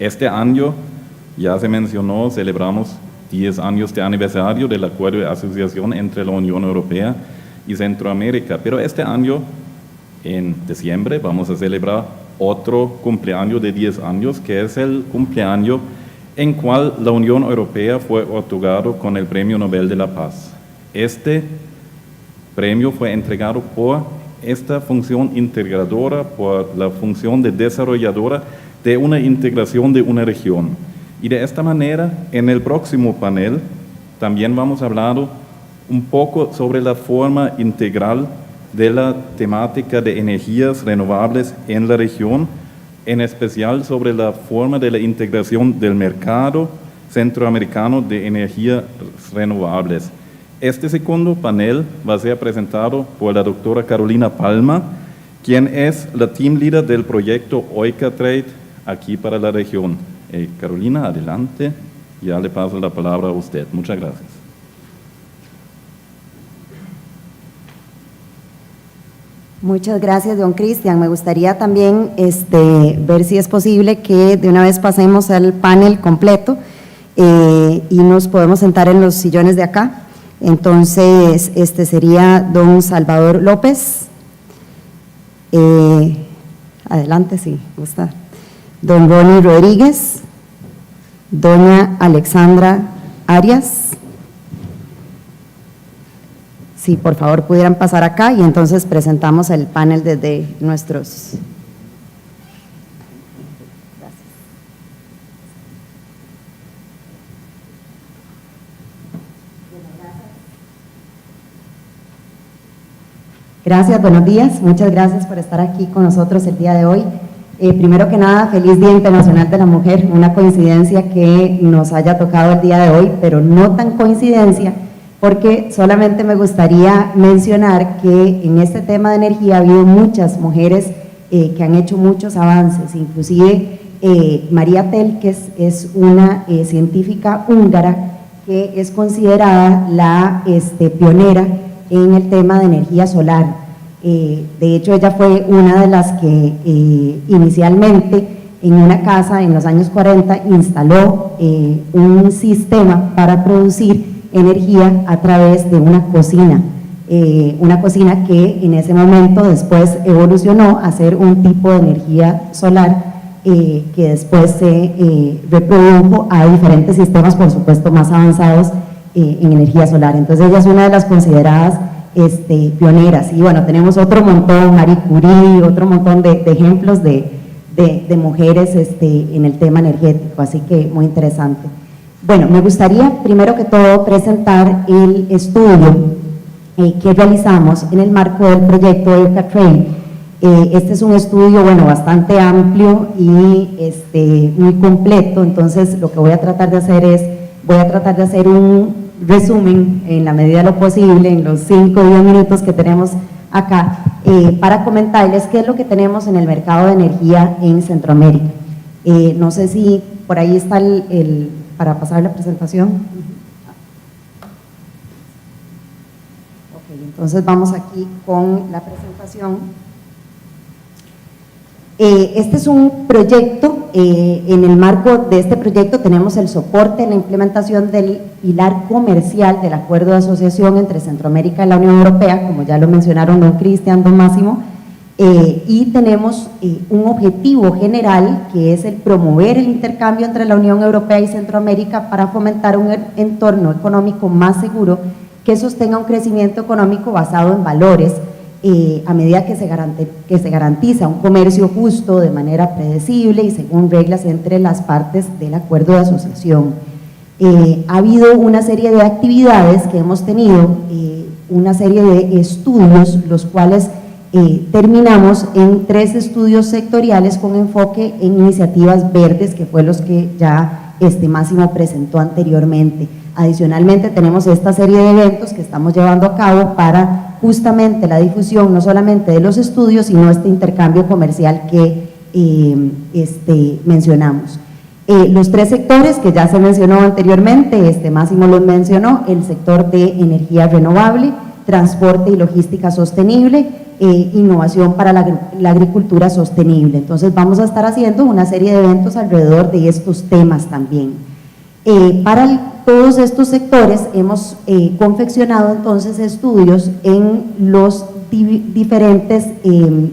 Este año, ya se mencionó, celebramos 10 años de aniversario del acuerdo de asociación entre la Unión Europea y Centroamérica, pero este año, en diciembre, vamos a celebrar otro cumpleaños de 10 años, que es el cumpleaños en cual la Unión Europea fue otorgado con el Premio Nobel de la Paz. Este premio fue entregado por esta función integradora, por la función de desarrolladora de una integración de una región. Y de esta manera, en el próximo panel, también vamos a hablar un poco sobre la forma integral de la temática de energías renovables en la región, en especial sobre la forma de la integración del mercado centroamericano de energías renovables. Este segundo panel va a ser presentado por la doctora Carolina Palma, quien es la team leader del proyecto OICA-Trade aquí para la región. Carolina, adelante, ya le paso la palabra a usted. Muchas gracias. Muchas gracias, don Cristian. Me gustaría también ver si es posible que de una vez pasemos al panel completo y nos podemos sentar en los sillones de acá. Entonces, sería don Salvador López. Adelante, si gusta. Don Ronnie Rodríguez, doña Alexandra Arias. Si por favor pudieran pasar acá y entonces presentamos el panel desde nuestros… Gracias, buenos días, muchas gracias por estar aquí con nosotros el día de hoy. Primero que nada, feliz Día Internacional de la Mujer, una coincidencia que nos haya tocado el día de hoy, pero no tan coincidencia, porque solamente me gustaría mencionar que en este tema de energía ha habido muchas mujeres que han hecho muchos avances, inclusive María Telkes es una científica húngara que es considerada la pionera en el tema de energía solar. De hecho, ella fue una de las que inicialmente en una casa en los años 40 instaló un sistema para producir energía a través de una cocina que en ese momento después evolucionó a ser un tipo de energía solar que después se reprodujo a diferentes sistemas, por supuesto, más avanzados en energía solar. Entonces ella es una de las consideradas pioneras, y bueno, tenemos otro montón, Marie Curie, otro montón de ejemplos de mujeres en el tema energético, así que muy interesante. Bueno, me gustaría primero que todo presentar el estudio que realizamos en el marco del proyecto OICA-Trade. Este es un estudio, bueno, bastante amplio y muy completo, entonces lo que voy a tratar de hacer es, un resumen en la medida de lo posible, en los 5 o 10 minutos que tenemos acá, para comentarles qué es lo que tenemos en el mercado de energía en Centroamérica. No sé si por ahí está para pasar la presentación. Ok, entonces vamos aquí con la presentación. Este es un proyecto, en el marco de este proyecto tenemos el soporte en la implementación del pilar comercial del acuerdo de asociación entre Centroamérica y la Unión Europea, como ya lo mencionaron don Cristian, don Máximo, y tenemos un objetivo general que es el promover el intercambio entre la Unión Europea y Centroamérica para fomentar un entorno económico más seguro que sostenga un crecimiento económico basado en valores, a medida que se garantiza un comercio justo de manera predecible y según reglas entre las partes del acuerdo de asociación. Ha habido una serie de actividades que hemos tenido, una serie de estudios, los cuales terminamos en 3 estudios sectoriales con enfoque en iniciativas verdes, que fue los que ya Máximo presentó anteriormente. Adicionalmente tenemos esta serie de eventos que estamos llevando a cabo para justamente la difusión no solamente de los estudios, sino este intercambio comercial que mencionamos. Los 3 sectores que ya se mencionó anteriormente, Máximo los mencionó, el sector de energía renovable, transporte y logística sostenible, innovación para la agricultura sostenible. Entonces vamos a estar haciendo una serie de eventos alrededor de estos temas también. Para todos estos sectores hemos confeccionado entonces estudios en los diferentes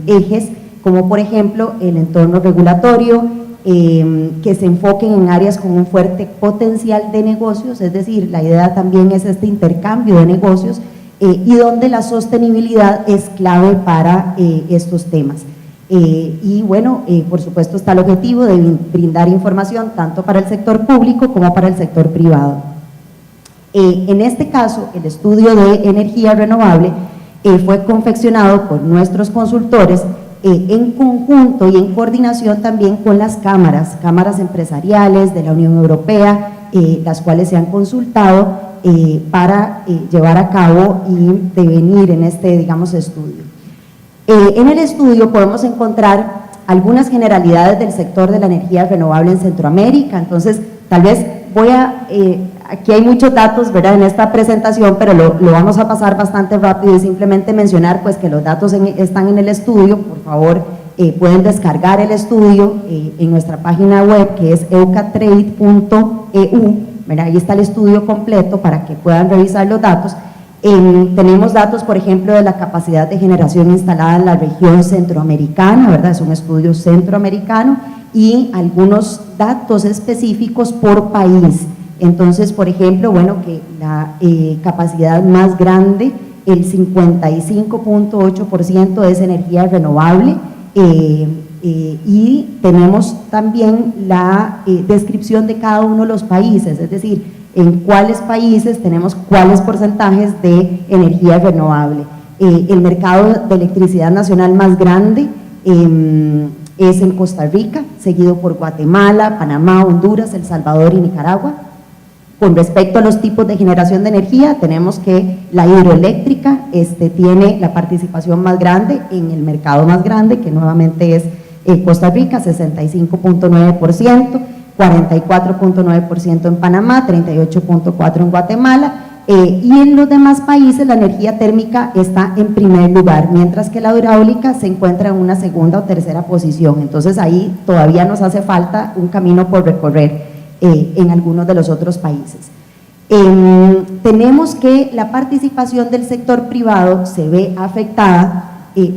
ejes, como por ejemplo el entorno regulatorio, que se enfoquen en áreas con un fuerte potencial de negocios, es decir, la idea también es este intercambio de negocios, y donde la sostenibilidad es clave para estos temas. Y bueno, por supuesto está el objetivo de brindar información tanto para el sector público como para el sector privado. En este caso, el estudio de energía renovable fue confeccionado por nuestros consultores en conjunto y en coordinación también con las cámaras empresariales de la Unión Europea, las cuales se han consultado para llevar a cabo y devenir en este, digamos, estudio. En el estudio podemos encontrar algunas generalidades del sector de la energía renovable en Centroamérica. Entonces, tal vez aquí hay muchos datos, ¿verdad?, en esta presentación, pero lo vamos a pasar bastante rápido y simplemente mencionar pues que los datos están en el estudio. Por favor, pueden descargar el estudio en nuestra página web, que es eucatrade.eu, ¿verdad? Ahí está el estudio completo para que puedan revisar los datos. Tenemos datos, por ejemplo, de la capacidad de generación instalada en la región centroamericana, ¿verdad? Es un estudio centroamericano, y algunos datos específicos por país. Entonces, por ejemplo, bueno, que la capacidad más grande, el 55.8% es energía renovable, y tenemos también la descripción de cada uno de los países, es decir, en cuáles países tenemos cuáles porcentajes de energía renovable. El mercado de electricidad nacional más grande es en Costa Rica, seguido por Guatemala, Panamá, Honduras, El Salvador y Nicaragua. Con respecto a los tipos de generación de energía, tenemos que la hidroeléctrica tiene la participación más grande en el mercado más grande, que nuevamente es Costa Rica, 65.9%, 44.9% en Panamá, 38.4% en Guatemala, y en los demás países la energía térmica está en primer lugar, mientras que la hidráulica se encuentra en una segunda o tercera posición. Entonces ahí todavía nos hace falta un camino por recorrer en algunos de los otros países. Tenemos que la participación del sector privado se ve afectada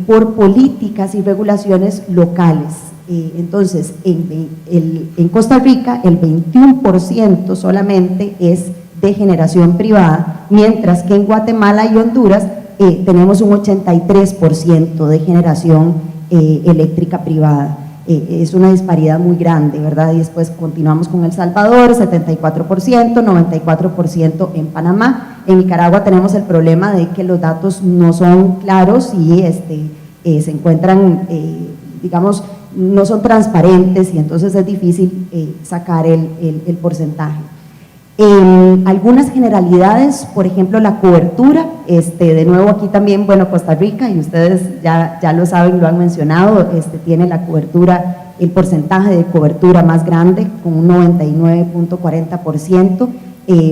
por políticas y regulaciones locales. Entonces, en Costa Rica el 21% solamente es de generación privada, mientras que en Guatemala y Honduras tenemos un 83% de generación eléctrica privada. Es una disparidad muy grande, ¿verdad? Y después continuamos con El Salvador, 74%, 94% en Panamá. En Nicaragua tenemos el problema de que los datos no son claros y se encuentran, digamos, no son transparentes, y entonces es difícil sacar el porcentaje. Algunas generalidades, por ejemplo, la cobertura, de nuevo aquí también, bueno, Costa Rica, y ustedes ya lo saben, lo han mencionado, tiene la cobertura, el porcentaje de cobertura más grande, con un 99.40%,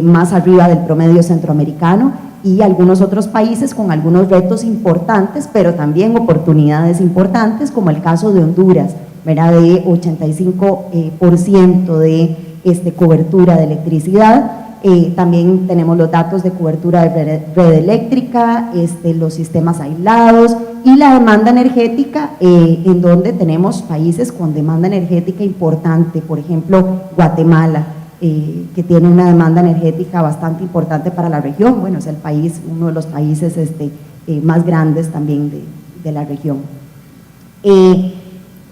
más arriba del promedio centroamericano, y algunos otros países con algunos retos importantes, pero también oportunidades importantes, como el caso de Honduras, ¿verdad?, de 85% de cobertura de electricidad. También tenemos los datos de cobertura de red eléctrica, los sistemas aislados y la demanda energética, en donde tenemos países con demanda energética importante, por ejemplo, Guatemala, que tiene una demanda energética bastante importante para la región. Bueno, es el país, uno de los países más grandes también de la región.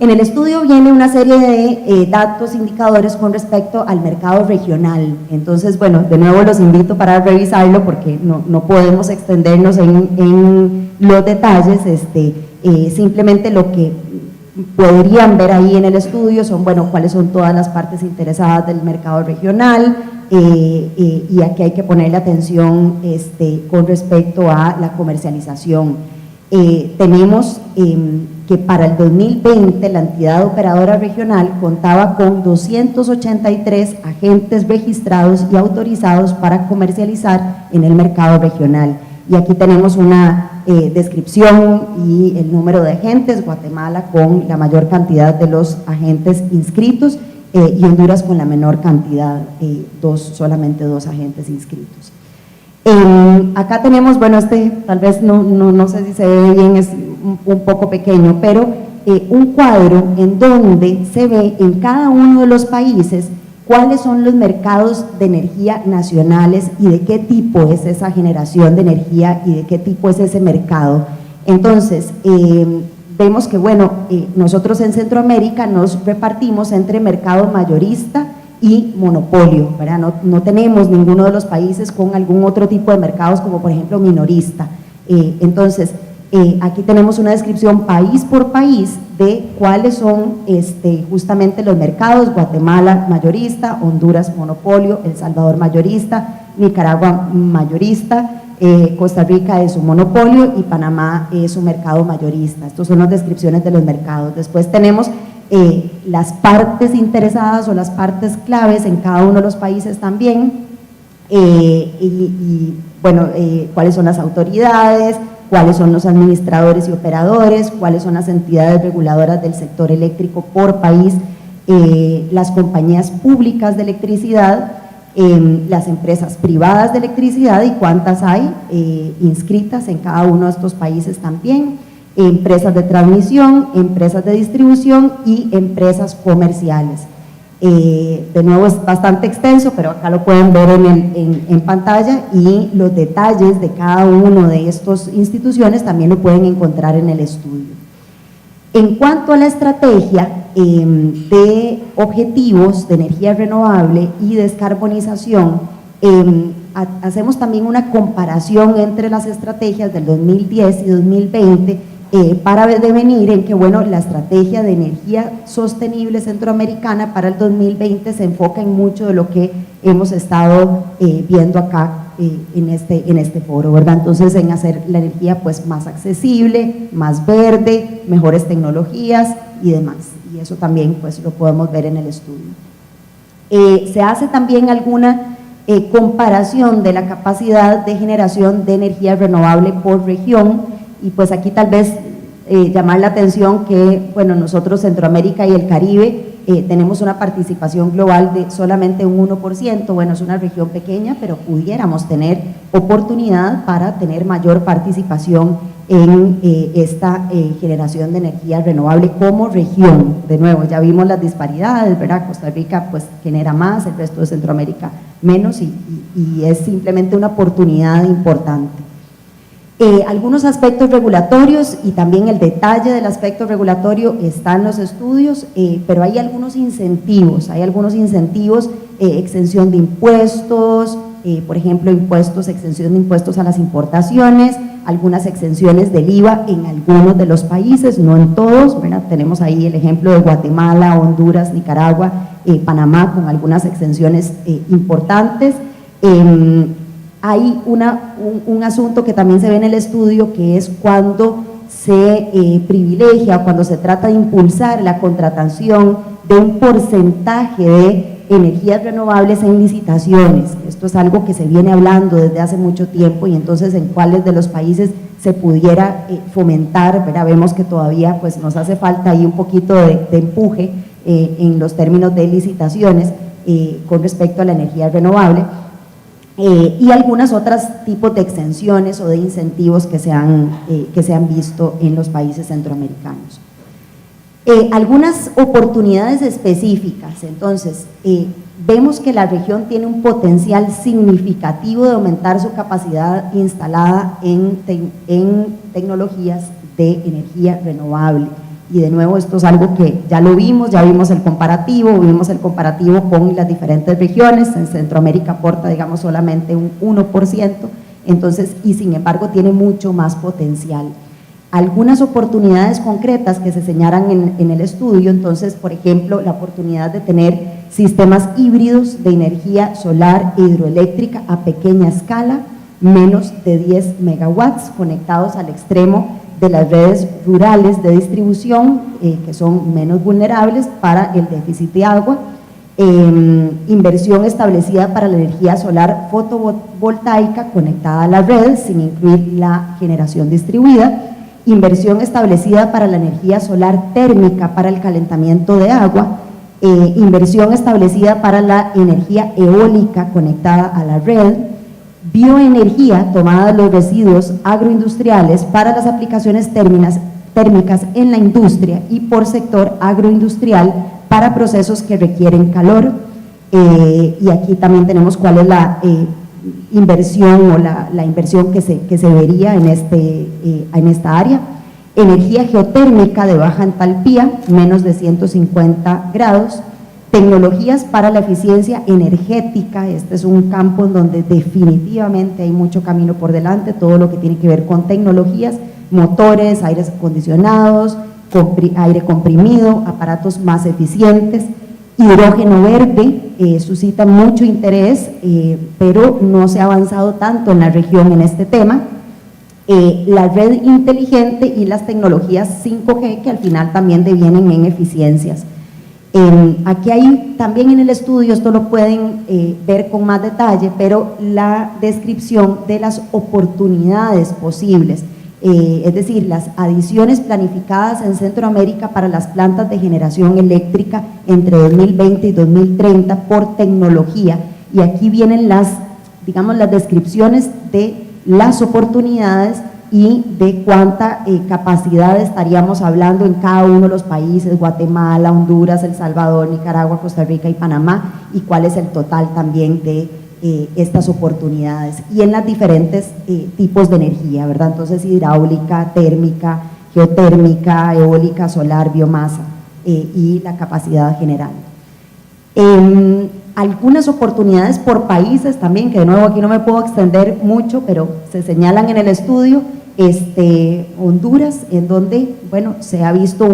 En el estudio viene una serie de datos, indicadores con respecto al mercado regional. Entonces, bueno, de nuevo los invito para revisarlo, porque no podemos extendernos en los detalles. Simplemente lo que podrían ver ahí en el estudio son, bueno, cuáles son todas las partes interesadas del mercado regional, y aquí hay que ponerle atención con respecto a la comercialización. Tenemos que para el 2020 la entidad operadora regional contaba con 283 agentes registrados y autorizados para comercializar en el mercado regional, Y aquí tenemos una descripción y el número de agentes: Guatemala con la mayor cantidad de los agentes inscritos y Honduras con la menor cantidad, solamente 2 agentes inscritos. Acá tenemos, bueno, tal vez no sé si se ve bien, es un poco pequeño, pero un cuadro en donde se ve en cada uno de los países cuáles son los mercados de energía nacionales y de qué tipo es esa generación de energía y de qué tipo es ese mercado. Entonces, vemos que, bueno, nosotros en Centroamérica nos repartimos entre mercado mayorista y monopolio, ¿verdad? No tenemos ninguno de los países con algún otro tipo de mercados, como por ejemplo minorista. Entonces, aquí tenemos una descripción país por país de cuáles son justamente los mercados: Guatemala mayorista, Honduras monopolio, El Salvador mayorista, Nicaragua mayorista, Costa Rica es un monopolio y Panamá es un mercado mayorista. Estas son las descripciones de los mercados. Después tenemos las partes interesadas o las partes claves en cada uno de los países también, bueno, cuáles son las autoridades, cuáles son los administradores y operadores, cuáles son las entidades reguladoras del sector eléctrico por país, las compañías públicas de electricidad, las empresas privadas de electricidad y cuántas hay inscritas en cada uno de estos países también, empresas de transmisión, empresas de distribución y empresas comerciales. De nuevo es bastante extenso, pero acá lo pueden ver en pantalla, y los detalles de cada una de estas instituciones también lo pueden encontrar en el estudio. En cuanto a la estrategia de objetivos de energía renovable y descarbonización, hacemos también una comparación entre las estrategias del 2010 y 2020 para devenir en que, bueno, la estrategia de energía sostenible centroamericana para el 2020 se enfoca en mucho de lo que hemos estado viendo acá en este foro, ¿verdad? Entonces, en hacer la energía pues más accesible, más verde, mejores tecnologías y demás, y eso también pues lo podemos ver en el estudio. Se hace también alguna comparación de la capacidad de generación de energía renovable por región, y pues aquí tal vez llamar la atención que, bueno, nosotros Centroamérica y el Caribe tenemos una participación global de solamente un 1%, bueno, es una región pequeña, pero pudiéramos tener oportunidad para tener mayor participación en esta generación de energía renovable como región. De nuevo, ya vimos las disparidades, ¿verdad? Costa Rica pues genera más, el resto de Centroamérica menos, y es simplemente una oportunidad importante. Algunos aspectos regulatorios y también el detalle del aspecto regulatorio está en los estudios, pero hay algunos incentivos, exención de impuestos, por ejemplo, exención de impuestos a las importaciones, algunas exenciones del IVA en algunos de los países, no en todos, ¿verdad? Tenemos ahí el ejemplo de Guatemala, Honduras, Nicaragua, Panamá, con algunas exenciones importantes. Hay un asunto que también se ve en el estudio, que es cuando se privilegia, cuando se trata de impulsar la contratación de un porcentaje de energías renovables en licitaciones. Esto es algo que se viene hablando desde hace mucho tiempo, y entonces en cuáles de los países se pudiera fomentar, ¿verdad? Vemos que todavía pues nos hace falta ahí un poquito de empuje en los términos de licitaciones con respecto a la energía renovable. Y algunas otras tipos de exenciones o de incentivos que se han visto en los países centroamericanos. Algunas oportunidades específicas. Entonces, vemos que la región tiene un potencial significativo de aumentar su capacidad instalada en tecnologías de energía renovable. Y de nuevo, esto es algo que ya lo vimos, vimos el comparativo con las diferentes regiones. En Centroamérica aporta, digamos, solamente un 1%, entonces, y sin embargo tiene mucho más potencial. Algunas oportunidades concretas que se señalan en el estudio, entonces, por ejemplo, la oportunidad de tener sistemas híbridos de energía solar e hidroeléctrica a pequeña escala, menos de 10 megawatts, conectados al extremo de las redes rurales de distribución, que son menos vulnerables para el déficit de agua. inversión establecida para la energía solar fotovoltaica conectada a la red, sin incluir la generación distribuida, inversión establecida para la energía solar térmica para el calentamiento de agua, inversión establecida para la energía eólica conectada a la red, bioenergía tomada de los residuos agroindustriales para las aplicaciones térmicas en la industria y por sector agroindustrial para procesos que requieren calor, y aquí también tenemos cuál es la inversión o la inversión que se vería en esta área. Energía geotérmica de baja entalpía, menos de 150 grados, tecnologías para la eficiencia energética, este es un campo en donde definitivamente hay mucho camino por delante, todo lo que tiene que ver con tecnologías, motores, aires acondicionados, aire comprimido, aparatos más eficientes, hidrógeno verde, suscita mucho interés, pero no se ha avanzado tanto en la región en este tema. La red inteligente y las tecnologías 5G que al final también devienen en eficiencias. Aquí hay también en el estudio, esto lo pueden ver con más detalle, pero la descripción de las oportunidades posibles, es decir, las adiciones planificadas en Centroamérica para las plantas de generación eléctrica entre 2020 y 2030 por tecnología, y aquí vienen las descripciones de las oportunidades y de cuánta capacidad estaríamos hablando en cada uno de los países, Guatemala, Honduras, El Salvador, Nicaragua, Costa Rica y Panamá, y cuál es el total también de estas oportunidades, y en las diferentes tipos de energía, ¿verdad? Entonces, hidráulica, térmica, geotérmica, eólica, solar, biomasa, y la capacidad general. Algunas oportunidades por países también, que de nuevo aquí no me puedo extender mucho, pero se señalan en el estudio. Honduras, en donde, bueno, se ha visto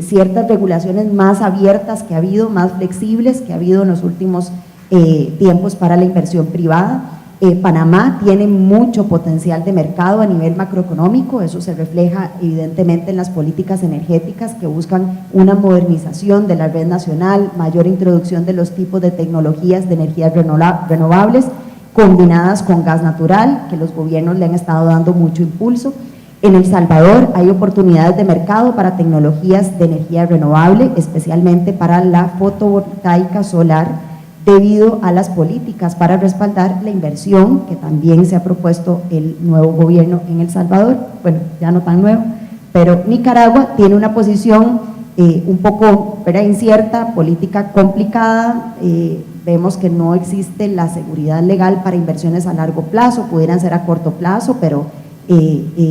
ciertas regulaciones más abiertas que ha habido, más flexibles que ha habido en los últimos tiempos para la inversión privada. Panamá tiene mucho potencial de mercado a nivel macroeconómico, eso se refleja evidentemente en las políticas energéticas que buscan una modernización de la red nacional, mayor introducción de los tipos de tecnologías de energías renovables, combinadas con gas natural, que los gobiernos le han estado dando mucho impulso. En El Salvador hay oportunidades de mercado para tecnologías de energía renovable, especialmente para la fotovoltaica solar, debido a las políticas para respaldar la inversión que también se ha propuesto el nuevo gobierno en El Salvador, bueno, ya no tan nuevo, pero Nicaragua tiene una posición un poco incierta, política complicada, vemos que no existe la seguridad legal para inversiones a largo plazo, pudieran ser a corto plazo, pero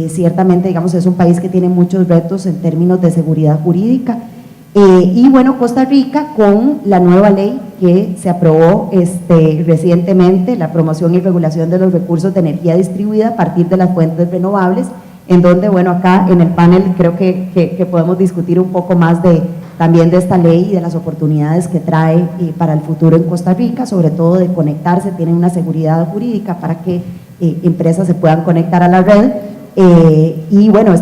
ciertamente, digamos, es un país que tiene muchos retos en términos de seguridad jurídica. Y bueno, Costa Rica, con la nueva ley que se aprobó recientemente, la promoción y regulación de los recursos de energía distribuida a partir de las fuentes renovables, en donde, bueno, acá en el panel creo que podemos discutir un poco más también de esta ley y de las oportunidades que trae para el futuro en Costa Rica, sobre todo de conectarse, tienen una seguridad jurídica para que empresas se puedan conectar a la red. Y bueno,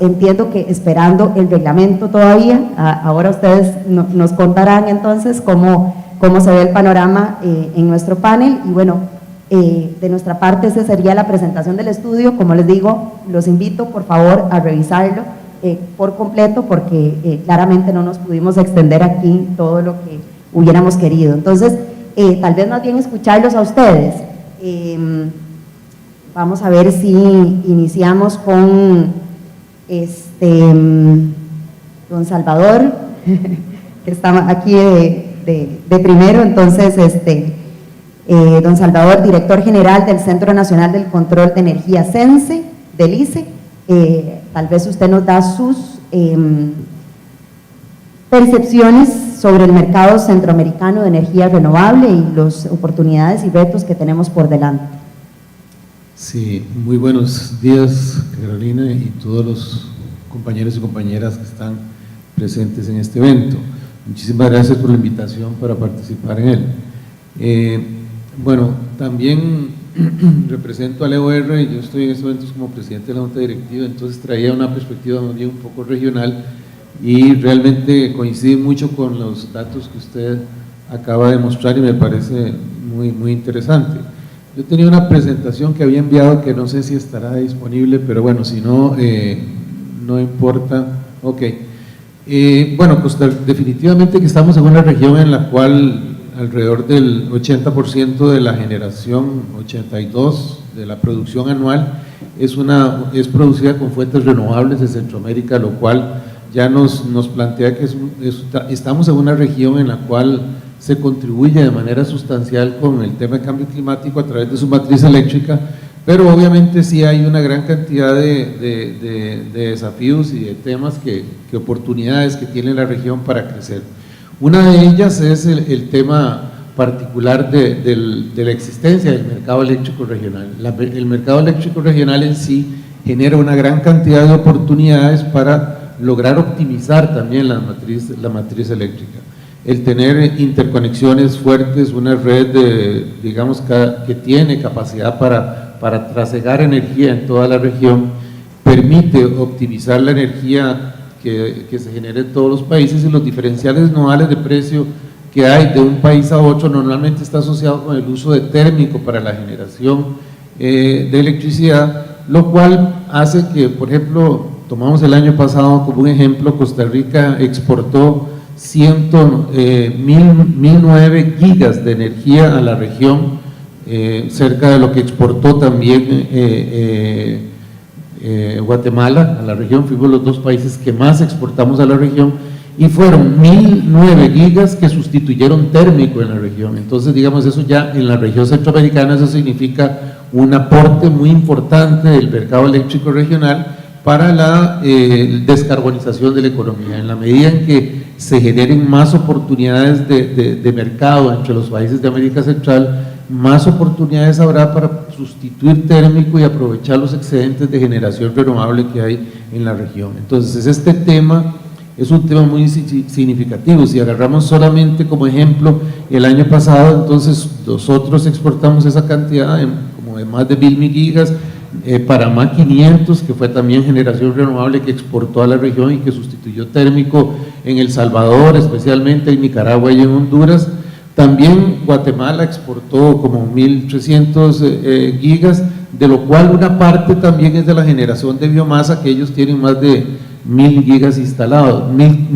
entiendo que esperando el reglamento todavía. Ahora ustedes nos contarán entonces cómo se ve el panorama en nuestro panel, y bueno, de nuestra parte esa sería la presentación del estudio. Como les digo, los invito por favor a revisarlo por completo, porque claramente no nos pudimos extender aquí todo lo que hubiéramos querido. Entonces, tal vez más bien escucharlos a ustedes. Vamos a ver si iniciamos con don Salvador, que está aquí de primero. Entonces, don Salvador, director general del Centro Nacional del Control de Energía CENSE, del ICE, tal vez usted nos da sus percepciones sobre el mercado centroamericano de energía renovable y las oportunidades y retos que tenemos por delante. Sí, muy buenos días, Carolina, y todos los compañeros y compañeras que están presentes en este evento. Muchísimas gracias por la invitación para participar en él. Bueno, también represento al EOR y yo estoy en estos momentos como presidente de la Junta Directiva, entonces traía una perspectiva más bien un poco regional y realmente coincide mucho con los datos que usted acaba de mostrar y me parece muy interesante. Yo tenía una presentación que había enviado que no sé si estará disponible, pero bueno, si no, no importa. Ok. Bueno, pues definitivamente que estamos en una región en la cual alrededor del 80% de la generación, 82% de la producción anual es producida con fuentes renovables de Centroamérica, lo cual ya nos plantea que estamos en una región en la cual se contribuye de manera sustancial con el tema de cambio climático a través de su matriz eléctrica, pero obviamente sí hay una gran cantidad de desafíos y de temas, oportunidades que tiene la región para crecer. Una de ellas es el tema particular de la existencia del mercado eléctrico regional. El mercado eléctrico regional en sí genera una gran cantidad de oportunidades para lograr optimizar también la matriz eléctrica. El tener interconexiones fuertes, una red digamos que tiene capacidad para trasegar energía en toda la región, permite optimizar la energía que se genera en todos los países, y los diferenciales nodales de precio que hay de un país a otro normalmente está asociado con el uso de térmico para la generación de electricidad, lo cual hace que, por ejemplo, tomamos el año pasado como un ejemplo, Costa Rica exportó 1009 gigas de energía a la región, cerca de lo que exportó también Guatemala a la región. Fuimos los dos países que más exportamos a la región, y fueron 1009 gigas que sustituyeron térmico en la región. Entonces, digamos, eso ya en la región centroamericana, eso significa un aporte muy importante del mercado eléctrico regional para la descarbonización de la economía. En la medida en que se generen más oportunidades de mercado entre los países de América Central, más oportunidades habrá para sustituir térmico y aprovechar los excedentes de generación renovable que hay en la región. Entonces, este tema es un tema muy significativo. Si agarramos solamente como ejemplo el año pasado, entonces nosotros exportamos esa cantidad como de más de 1000 gigas, Panamá 500, que fue también generación renovable que exportó a la región y que sustituyó térmico en El Salvador, especialmente en Nicaragua y en Honduras. También Guatemala exportó como 1300 gigas, de lo cual una parte también es de la generación de biomasa, que ellos tienen más de 1000 gigas instalados, 1000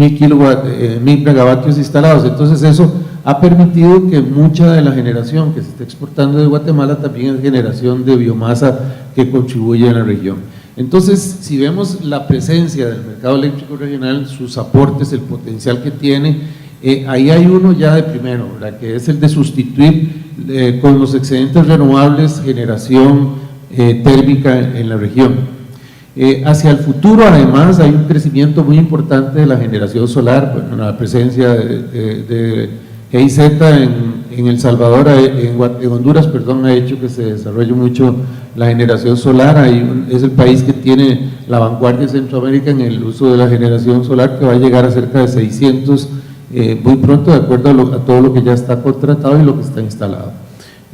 megavatios instalados. Entonces eso ha permitido que mucha de la generación que se está exportando de Guatemala también es generación de biomasa que contribuye a la región. Entonces, si vemos la presencia del mercado eléctrico regional, sus aportes, el potencial que tiene, ahí hay uno ya de primero, ¿verdad?, que es el de sustituir con los excedentes renovables generación térmica en la región. Hacia el futuro, además, hay un crecimiento muy importante de la generación solar. Bueno, la presencia de GIZ en El Salvador, en Honduras, perdón, ha hecho que se desarrolle mucho la generación solar. Es el país que tiene la vanguardia de Centroamérica en el uso de la generación solar, que va a llegar a cerca de 600 muy pronto, de acuerdo a todo lo que ya está contratado y lo que está instalado.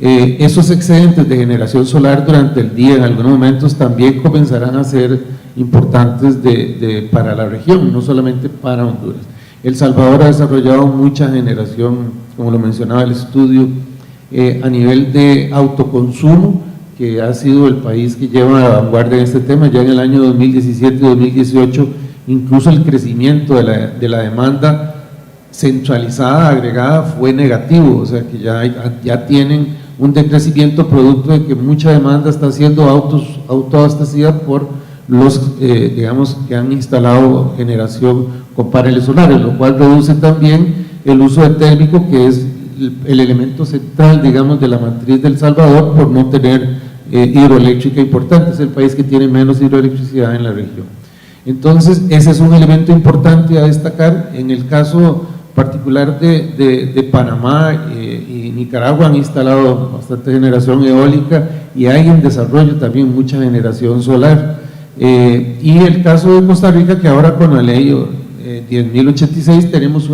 Esos excedentes de generación solar durante el día en algunos momentos también comenzarán a ser importantes para la región, no solamente para Honduras. El Salvador ha desarrollado mucha generación, como lo mencionaba el estudio, a nivel de autoconsumo, que ha sido el país que lleva la vanguardia en este tema. Ya en el año 2017 y 2018, incluso el crecimiento de la demanda centralizada, agregada, fue negativo, o sea que ya tienen un decrecimiento producto de que mucha demanda está siendo autoabastecida por los, digamos, que han instalado generación con paneles solares, lo cual reduce también el uso de térmico, que es el elemento central, digamos, de la matriz del Salvador, por no tener hidroeléctrica importante. Es el país que tiene menos hidroelectricidad en la región. Entonces, ese es un elemento importante a destacar. En el caso particular de Panamá y Nicaragua, han instalado bastante generación eólica y hay en desarrollo también mucha generación solar. Y el caso de Costa Rica, que ahora con la ley 10.086 tenemos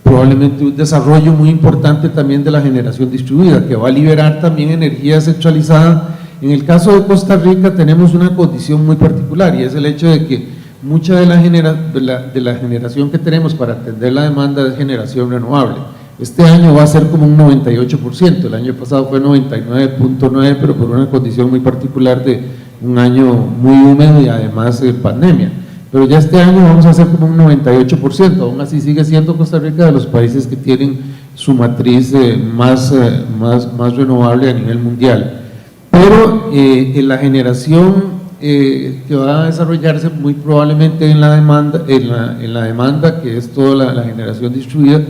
probablemente un desarrollo muy importante también de la generación distribuida, que va a liberar también energía centralizada. En el caso de Costa Rica tenemos una condición muy particular, y es el hecho de que mucha de la generación que tenemos para atender la demanda es generación renovable. Este año va a ser como un 98%, el año pasado fue 99.9%, pero por una condición muy particular de un año muy húmedo y además pandemia. Pero ya este año vamos a hacer como un 98%, aún así sigue siendo Costa Rica de los países que tienen su matriz más renovable a nivel mundial. Pero en la generación que va a desarrollarse muy probablemente en la demanda, que es toda la generación distribuida,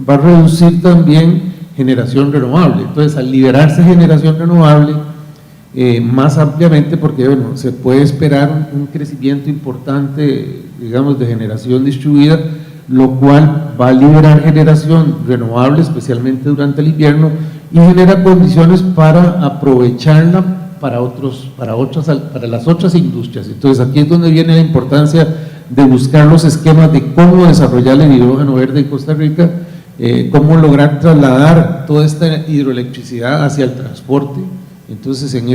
va a reducir también generación renovable. Entonces, al liberarse generación renovable más ampliamente, porque bueno, se puede esperar un crecimiento importante, digamos, de generación distribuida, lo cual va a liberar generación renovable, especialmente durante el invierno, y genera condiciones para aprovecharla para las otras industrias. Entonces, aquí es donde viene la importancia de buscar los esquemas de cómo desarrollar el hidrógeno verde en Costa Rica, cómo lograr trasladar toda esta hidroelectricidad hacia el transporte. Entonces, en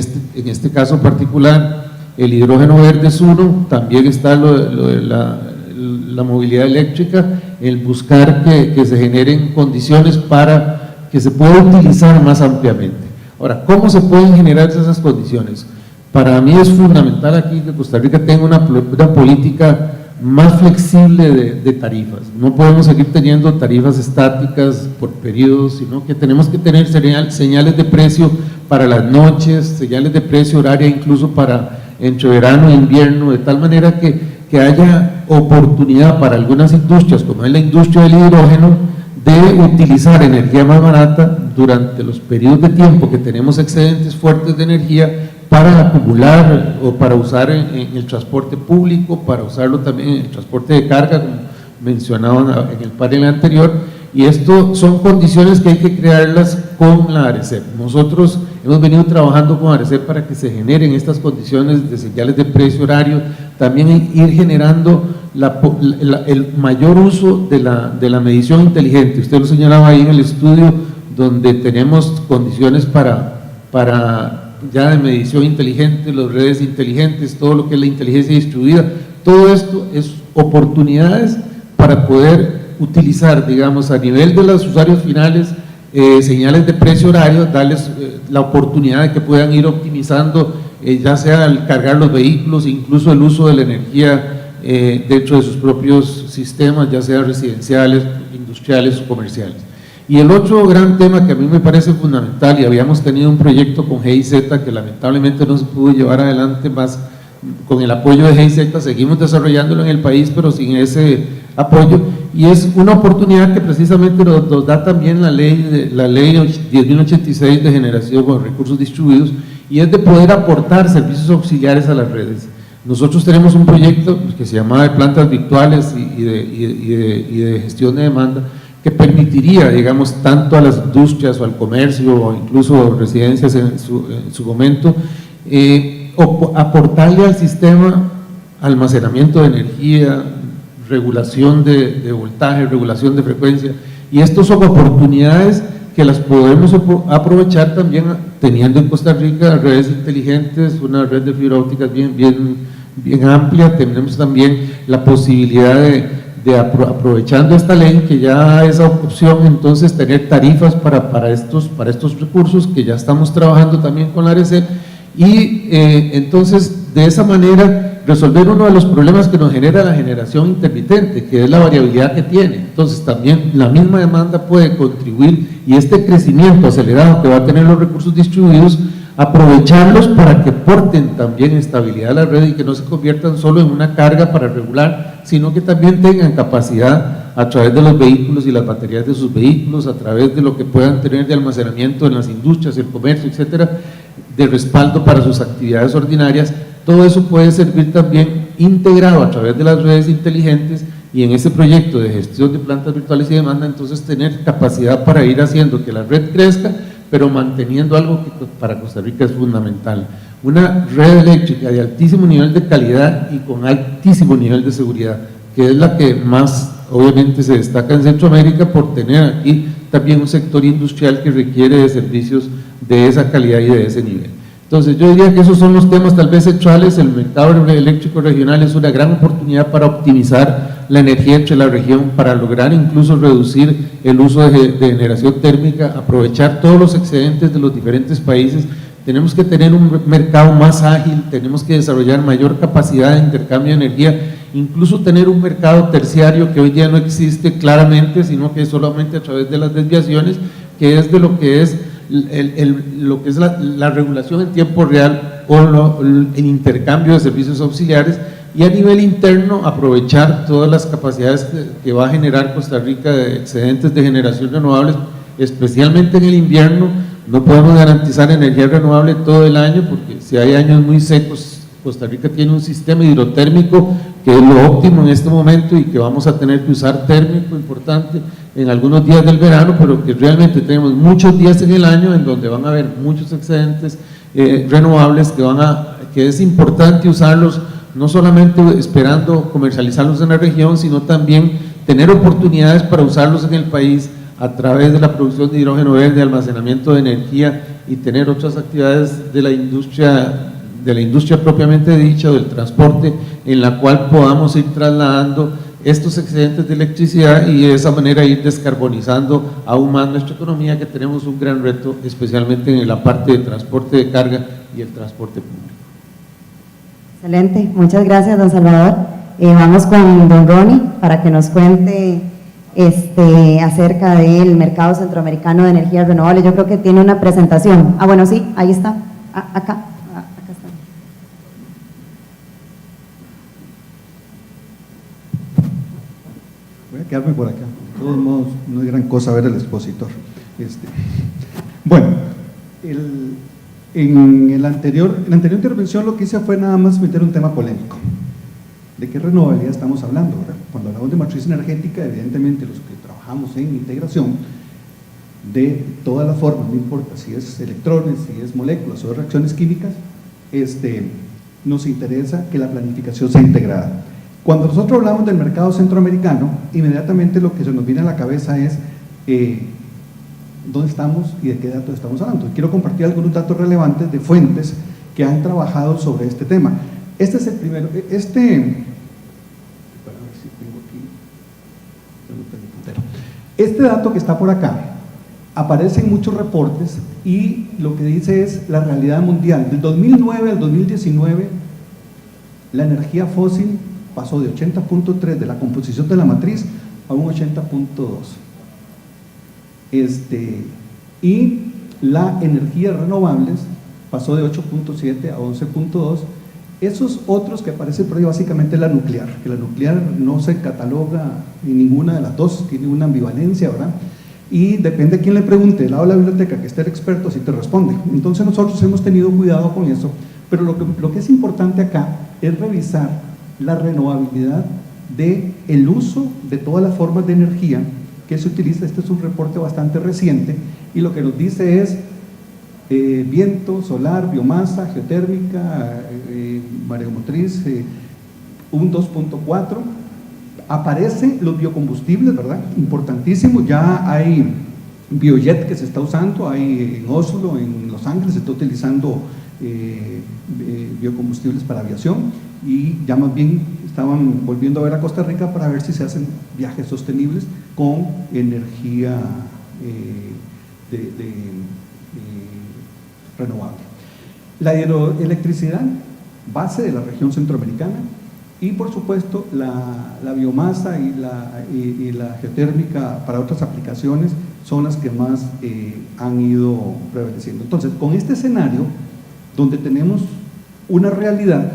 este caso particular, el hidrógeno verde es uno, también está lo de la movilidad eléctrica, el buscar que se generen condiciones para que se pueda utilizar más ampliamente. Ahora, ¿cómo se pueden generar esas condiciones? Para mí es fundamental aquí que Costa Rica tenga una política más flexible de tarifas. No podemos seguir teniendo tarifas estáticas por periodos, sino que tenemos que tener señales de precio para las noches, señales de precio horaria incluso para entre verano e invierno, de tal manera que haya oportunidad para algunas industrias, como es la industria del hidrógeno, de utilizar energía más barata durante los periodos de tiempo que tenemos excedentes fuertes de energía para acumular o para usar en el transporte público, para usarlo también en el transporte de carga, como mencionaba en el panel anterior, y esto son condiciones que hay que crearlas con la ARECEP. Nosotros hemos venido trabajando con ARECEP para que se generen estas condiciones de señales de precio horario, también ir generando el mayor uso de la medición inteligente. Usted lo señalaba ahí en el estudio, donde tenemos condiciones para ya de medición inteligente, las redes inteligentes, todo lo que es la inteligencia distribuida. Todo esto es oportunidades para poder utilizar, digamos, a nivel de los usuarios finales, señales de precio horario, darles la oportunidad de que puedan ir optimizando, ya sea al cargar los vehículos, incluso el uso de la energía dentro de sus propios sistemas, ya sea residenciales, industriales o comerciales. Y el otro gran tema que a mí me parece fundamental, y habíamos tenido un proyecto con GIZ que lamentablemente no se pudo llevar adelante más, con el apoyo de GIZ seguimos desarrollándolo en el país, pero sin ese apoyo, y es una oportunidad que precisamente nos da también la ley 10.086 de generación con recursos distribuidos, y es de poder aportar servicios auxiliares a las redes. Nosotros tenemos un proyecto que se llama de plantas virtuales y de gestión de demanda, que permitiría, digamos, tanto a las industrias o al comercio o incluso residencias en su momento, aportarle al sistema almacenamiento de energía, regulación de voltaje, regulación de frecuencia, y estos son oportunidades que las podemos aprovechar también teniendo en Costa Rica redes inteligentes, una red de fibra óptica bien amplia. Tenemos también la posibilidad de aprovechando esta ley, que ya esa opción, entonces tener tarifas para estos recursos, que ya estamos trabajando también con la ARECEP, y entonces de esa manera resolver uno de los problemas que nos genera la generación intermitente, que es la variabilidad que tiene. Entonces también la misma demanda puede contribuir, y este crecimiento acelerado que va a tener los recursos distribuidos, aprovecharlos para que aporten también estabilidad a la red y que no se conviertan solo en una carga para regular, sino que también tengan capacidad a través de los vehículos y las baterías de sus vehículos, a través de lo que puedan tener de almacenamiento en las industrias, el comercio, etcétera, de respaldo para sus actividades ordinarias. Todo eso puede servir también integrado a través de las redes inteligentes, y en ese proyecto de gestión de plantas virtuales y demanda, entonces tener capacidad para ir haciendo que la red crezca, pero manteniendo algo que para Costa Rica es fundamental: una red eléctrica de altísimo nivel de calidad y con altísimo nivel de seguridad, que es la que más obviamente se destaca en Centroamérica, por tener aquí también un sector industrial que requiere de servicios de esa calidad y de ese nivel. Entonces yo diría que esos son los temas tal vez centrales. El mercado eléctrico regional es una gran oportunidad para optimizar la energía entre la región, para lograr incluso reducir el uso de generación térmica, aprovechar todos los excedentes de los diferentes países. Tenemos que tener un mercado más ágil, tenemos que desarrollar mayor capacidad de intercambio de energía, incluso tener un mercado terciario que hoy día no existe claramente, sino que es solamente a través de las desviaciones, que es de lo que es la regulación en tiempo real o el intercambio de servicios auxiliares, y a nivel interno aprovechar todas las capacidades que va a generar Costa Rica de excedentes de generación renovables, especialmente en el invierno. No podemos garantizar energía renovable todo el año, porque si hay años muy secos, Costa Rica tiene un sistema hidrotérmico que es lo óptimo en este momento y que vamos a tener que usar térmico importante en algunos días del verano, pero que realmente tenemos muchos días en el año en donde van a haber muchos excedentes renovables que es importante usarlos, no solamente esperando comercializarlos en la región, sino también tener oportunidades para usarlos en el país a través de la producción de hidrógeno verde, almacenamiento de energía y tener otras actividades de la industria propiamente dicha, del transporte, en la cual podamos ir trasladando estos excedentes de electricidad y de esa manera ir descarbonizando aún más nuestra economía, que tenemos un gran reto, especialmente en la parte de transporte de carga y el transporte público. Excelente, muchas gracias, don Salvador. Vamos con don Ronnie para que nos cuente acerca del mercado centroamericano de energías renovables. Yo creo que tiene una presentación. Ah, bueno, sí, ahí está, acá está. Voy a quedarme por acá. De todos modos, no hay gran cosa ver el expositor. Bueno, en la anterior intervención lo que hice fue nada más meter un tema polémico. ¿De qué renovabilidad estamos hablando, verdad? Cuando hablamos de matriz energética, evidentemente los que trabajamos en integración de todas las formas, no importa si es electrones, si es moléculas o reacciones químicas, nos interesa que la planificación sea integrada. Cuando nosotros hablamos del mercado centroamericano, inmediatamente lo que se nos viene a la cabeza es dónde estamos y de qué datos estamos hablando. Quiero compartir algunos datos relevantes de fuentes que han trabajado sobre este tema. Este es el primero, este dato que está por acá aparece en muchos reportes y lo que dice es la realidad mundial. Del 2009 al 2019, la energía fósil pasó de 80.3 de la composición de la matriz a un 80.2. Y la energía renovables pasó de 8.7 a 11.2. Esos otros que aparecen por ahí básicamente la nuclear, que la nuclear no se cataloga en ninguna de las dos, tiene una ambivalencia, ¿verdad? Y depende de quién le pregunte, del lado de la biblioteca que esté el experto, así te responde. Entonces nosotros hemos tenido cuidado con eso, pero lo que es importante acá es revisar la renovabilidad del uso de todas las formas de energía que se utiliza. Este es un reporte bastante reciente y lo que nos dice es viento, solar, biomasa, geotérmica, mareomotriz, un 2.4. Aparecen los biocombustibles, ¿verdad? Importantísimo, ya hay biojet que se está usando, hay en Oslo, en Los Ángeles se está utilizando biocombustibles para aviación y ya más bien estaban volviendo a ver a Costa Rica para ver si se hacen viajes sostenibles con energía renovable. La hidroelectricidad, base de la región centroamericana, y por supuesto la biomasa y la geotérmica para otras aplicaciones son las que más han ido prevaleciendo. Entonces, con este escenario, donde tenemos una realidad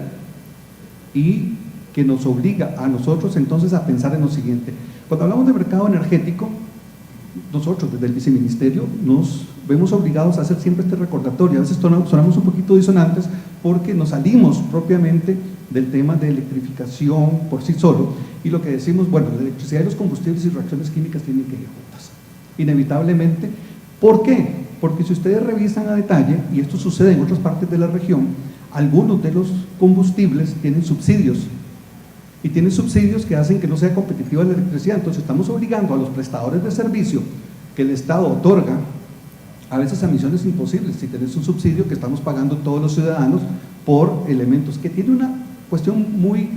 y que nos obliga a nosotros entonces a pensar en lo siguiente. Cuando hablamos de mercado energético, nosotros desde el viceministerio nos vemos obligados a hacer siempre este recordatorio. A veces sonamos un poquito disonantes porque nos salimos propiamente del tema de electrificación por sí solo y lo que decimos, bueno, la electricidad y los combustibles y reacciones químicas tienen que ir juntas, inevitablemente. ¿Por qué? Porque si ustedes revisan a detalle, y esto sucede en otras partes de la región, algunos de los combustibles tienen subsidios y tienen subsidios que hacen que no sea competitiva la electricidad. Entonces estamos obligando a los prestadores de servicio que el Estado otorga a veces a misiones imposibles, si tenés un subsidio que estamos pagando todos los ciudadanos por elementos, que tiene una cuestión muy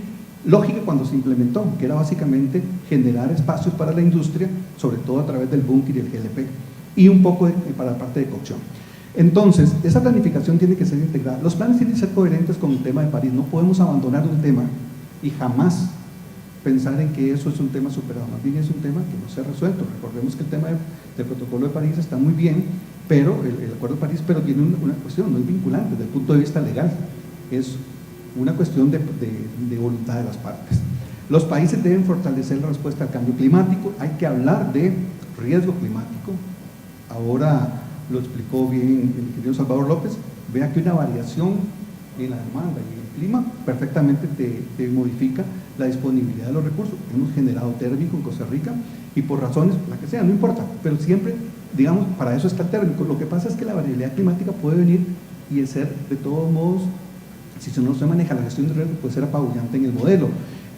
lógica cuando se implementó, que era básicamente generar espacios para la industria, sobre todo a través del búnker y el GLP, y un poco para la parte de cocción. Entonces, esa planificación tiene que ser integrada. Los planes tienen que ser coherentes con el tema de París. No podemos abandonar un tema y jamás pensar en que eso es un tema superado. Más bien es un tema que no se ha resuelto. Recordemos que el tema del protocolo de París está muy bien, pero el Acuerdo de París, pero tiene una cuestión, no es vinculante desde el punto de vista legal. Es una cuestión de voluntad de las partes. Los países deben fortalecer la respuesta al cambio climático. Hay que hablar de riesgo climático. Ahora lo explicó bien el querido Salvador López. Vea que una variación en la demanda y en el clima perfectamente te modifica la disponibilidad de los recursos. Hemos generado térmico en Costa Rica y por razones, la que sea, no importa, pero siempre, digamos, para eso está el térmico. Lo que pasa es que la variabilidad climática puede venir y ser, de todos modos, si no se maneja la gestión de riesgo, puede ser apabullante en el modelo.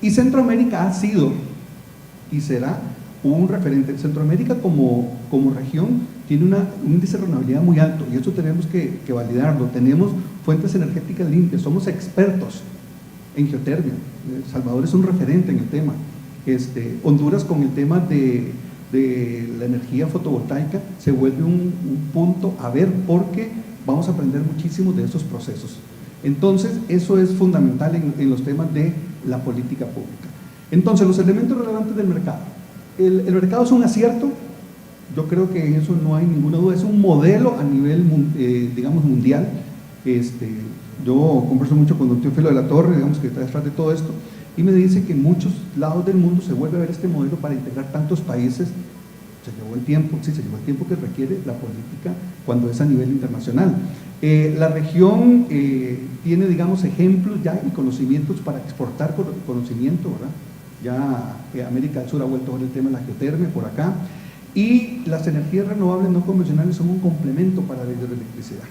Y Centroamérica ha sido y será un referente. Centroamérica como región tiene un índice de renovabilidad muy alto y eso tenemos que validarlo. Tenemos fuentes energéticas limpias, somos expertos en geotermia. El Salvador es un referente en el tema. Honduras con el tema de la energía fotovoltaica se vuelve un punto a ver, porque vamos a aprender muchísimo de esos procesos. Entonces, eso es fundamental en los temas de la política pública. Entonces, los elementos relevantes del mercado. El mercado es un acierto, yo creo que en eso no hay ninguna duda, es un modelo a nivel, digamos, mundial. Yo converso mucho con don Teófilo de la Torre, digamos, que está detrás de todo esto, y me dice que en muchos lados del mundo se vuelve a ver este modelo para integrar tantos países. Se llevó el tiempo, sí, se llevó el tiempo que requiere la política cuando es a nivel internacional. La región tiene, digamos, ejemplos ya y conocimientos para exportar conocimiento, ¿verdad? Ya América del Sur ha vuelto a ver el tema de la geotermia por acá, y las energías renovables no convencionales son un complemento para la hidroelectricidad.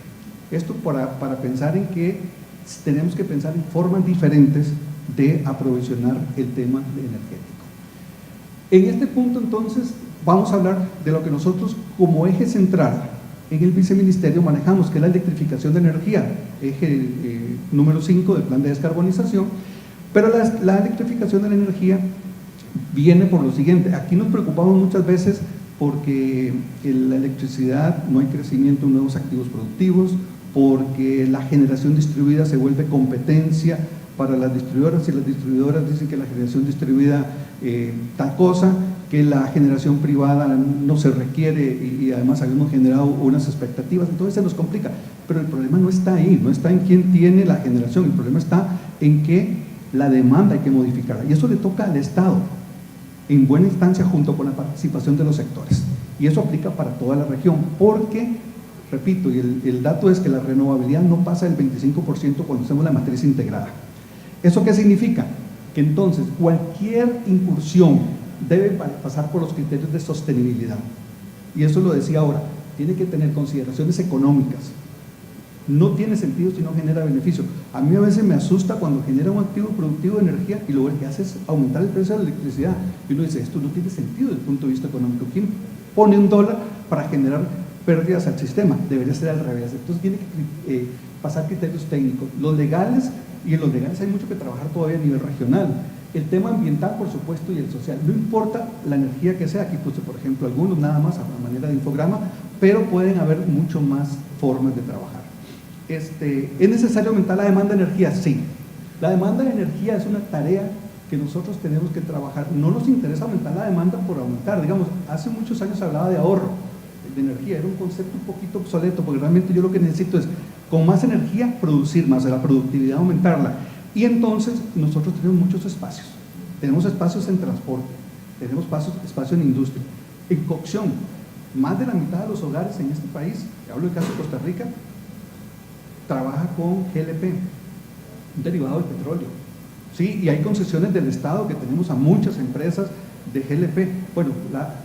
Esto para pensar en que tenemos que pensar en formas diferentes de aprovisionar el tema energético. En este punto, entonces, vamos a hablar de lo que nosotros como eje central en el viceministerio manejamos, que es la electrificación de energía, eje número 5 del plan de descarbonización. Pero la electrificación de la energía viene por lo siguiente. Aquí nos preocupamos muchas veces porque en la electricidad no hay crecimiento en nuevos activos productivos, porque la generación distribuida se vuelve competencia para las distribuidoras, y las distribuidoras dicen que la generación distribuida tal cosa, que la generación privada no se requiere, y además habíamos generado unas expectativas, entonces se nos complica. Pero el problema no está ahí, no está en quién tiene la generación, el problema está en que la demanda hay que modificarla, y eso le toca al Estado en buena instancia junto con la participación de los sectores, y eso aplica para toda la región, porque, repito, y el dato es que la renovabilidad no pasa del 25% cuando hacemos la matriz integrada. ¿Eso qué significa? Que entonces cualquier incursión debe pasar por los criterios de sostenibilidad, y eso lo decía ahora, tiene que tener consideraciones económicas. No tiene sentido si no genera beneficio. A mí a veces me asusta cuando genera un activo productivo de energía y lo que hace es aumentar el precio de la electricidad. Y uno dice, esto no tiene sentido desde el punto de vista económico. ¿Quién pone $1 para generar pérdidas al sistema? Debería ser al revés. Entonces tiene que pasar criterios técnicos. Los legales, y en los legales hay mucho que trabajar todavía a nivel regional. El tema ambiental, por supuesto, y el social. No importa la energía que sea, aquí puse, por ejemplo, algunos nada más a manera de infograma, pero pueden haber mucho más formas de trabajar. ¿Es necesario aumentar la demanda de energía? Sí. La demanda de energía es una tarea que nosotros tenemos que trabajar. No nos interesa aumentar la demanda por aumentar. Digamos, hace muchos años se hablaba de ahorro de energía, era un concepto un poquito obsoleto, porque realmente yo lo que necesito es, con más energía, producir más, la productividad aumentarla. Y entonces nosotros tenemos muchos espacios. Tenemos espacios en transporte, tenemos espacios en industria, en cocción. Más de la mitad de los hogares en este país, hablo del caso de Costa Rica, trabaja con GLP, un derivado del petróleo, ¿sí? Y hay concesiones del Estado que tenemos a muchas empresas de GLP. Bueno,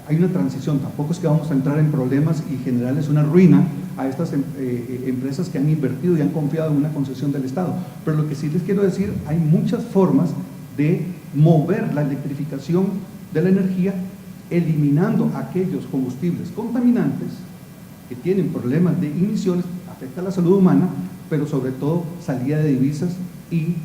hay una transición, tampoco es que vamos a entrar en problemas y generarles una ruina a estas empresas que han invertido y han confiado en una concesión del Estado. Pero lo que sí les quiero decir, hay muchas formas de mover la electrificación de la energía, eliminando aquellos combustibles contaminantes que tienen problemas de emisiones, afecta a la salud humana, pero sobre todo salida de divisas y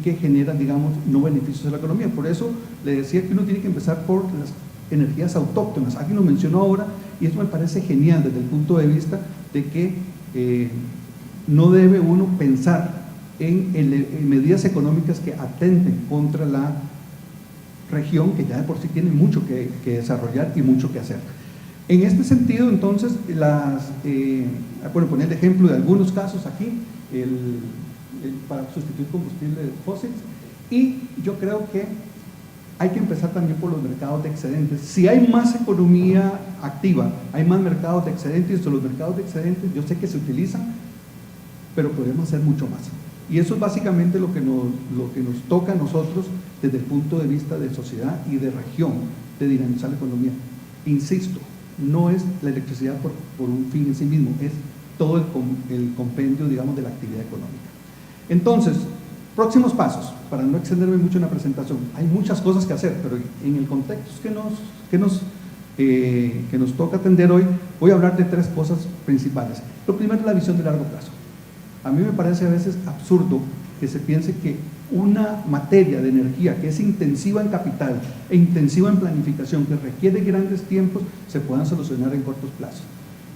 que generan, digamos, no beneficios a la economía. Por eso le decía que uno tiene que empezar por las energías autóctonas. Aquí lo mencionó ahora y eso me parece genial desde el punto de vista de que no debe uno pensar en medidas económicas que atenten contra la región, que ya de por sí tiene mucho que desarrollar y mucho que hacer. En este sentido, entonces, bueno, poner el ejemplo de algunos casos aquí, para sustituir combustibles fósiles, y yo creo que hay que empezar también por los mercados de excedentes. Si hay más economía activa, hay más mercados de excedentes, y los mercados de excedentes yo sé que se utilizan, pero podemos hacer mucho más. Y eso es básicamente lo que nos toca a nosotros desde el punto de vista de sociedad y de región, de dinamizar la economía. Insisto, no es la electricidad por un fin en sí mismo, es todo el compendio, digamos, de la actividad económica. Entonces, próximos pasos, para no extenderme mucho en la presentación. Hay muchas cosas que hacer, pero en el contexto que nos toca atender hoy, voy a hablar de 3 cosas principales. Lo primero es la visión de largo plazo. A mí me parece a veces absurdo que se piense que una materia de energía que es intensiva en capital e intensiva en planificación, que requiere grandes tiempos, se puedan solucionar en cortos plazos.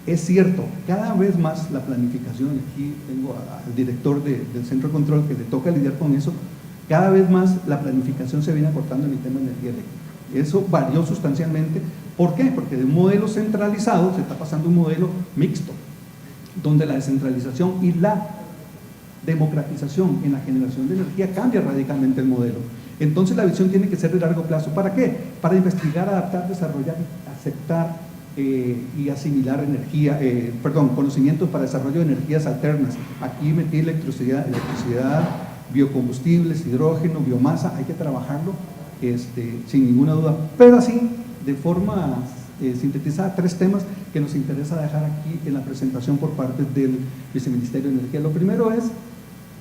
Es cierto, cada vez más la planificación, aquí tengo al director del Centro de Control que le toca lidiar con eso, cada vez más la planificación se viene acortando en el tema de energía eléctrica. Eso varió sustancialmente. ¿Por qué? Porque de un modelo centralizado se está pasando a un modelo mixto, donde la descentralización y la democratización en la generación de energía cambia radicalmente el modelo. Entonces la visión tiene que ser de largo plazo. ¿Para qué? Para investigar, adaptar, desarrollar, aceptar y asimilar conocimientos para desarrollo de energías alternas. Aquí metí electricidad, biocombustibles, hidrógeno, biomasa, hay que trabajarlo sin ninguna duda, pero así de forma sintetizada 3 temas que nos interesa dejar aquí en la presentación por parte del Viceministerio de Energía. Lo primero es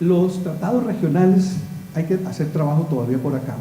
los tratados regionales, hay que hacer trabajo todavía por acá.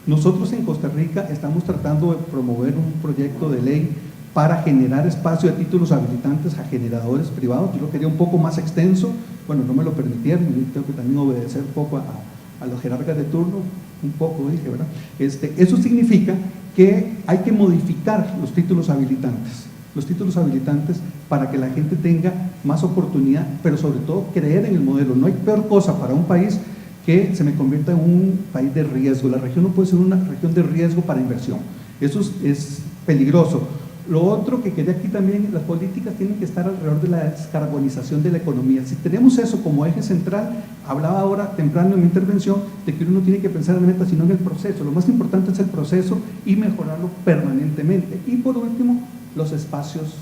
Nosotros en Costa Rica estamos tratando de promover un proyecto de ley para generar espacio de títulos habilitantes a generadores privados. Yo lo quería un poco más extenso, bueno, no me lo permitieron, y tengo que también obedecer un poco a los jerarcas de turno, un poco dije, ¿verdad? Eso significa que hay que modificar los títulos habilitantes para que la gente tenga más oportunidad, pero sobre todo creer en el modelo. No hay peor cosa para un país que se me convierta en un país de riesgo. La región no puede ser una región de riesgo para inversión, eso es peligroso. Lo otro que quería aquí también, las políticas tienen que estar alrededor de la descarbonización de la economía. Si tenemos eso como eje central, hablaba ahora temprano en mi intervención de que uno no tiene que pensar en la meta, sino en el proceso. Lo más importante es el proceso y mejorarlo permanentemente. Y por último, los espacios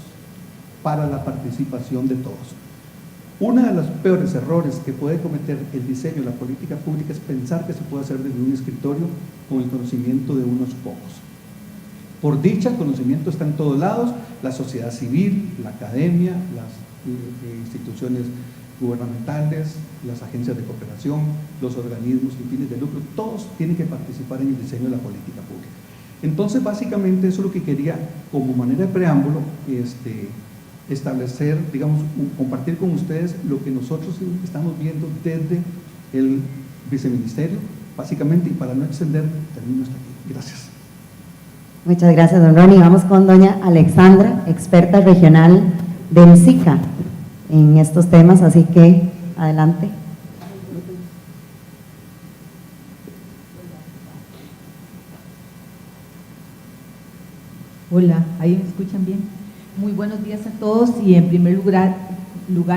para la participación de todos. Uno de los peores errores que puede cometer el diseño de la política pública es pensar que se puede hacer desde un escritorio con el conocimiento de unos pocos. Por dicha, el conocimiento está en todos lados, la sociedad civil, la academia, las instituciones gubernamentales, las agencias de cooperación, los organismos sin fines de lucro, todos tienen que participar en el diseño de la política pública. Entonces, básicamente, eso es lo que quería, como manera de preámbulo, establecer, digamos, compartir con ustedes lo que nosotros estamos viendo desde el Viceministerio, básicamente, y para no extender, termino hasta aquí. Gracias. Muchas gracias, don Ronnie. Vamos con doña Alexandra, experta regional del SICA en estos temas, así que adelante. Hola, ¿ahí me escuchan bien? Muy buenos días a todos y en primer lugar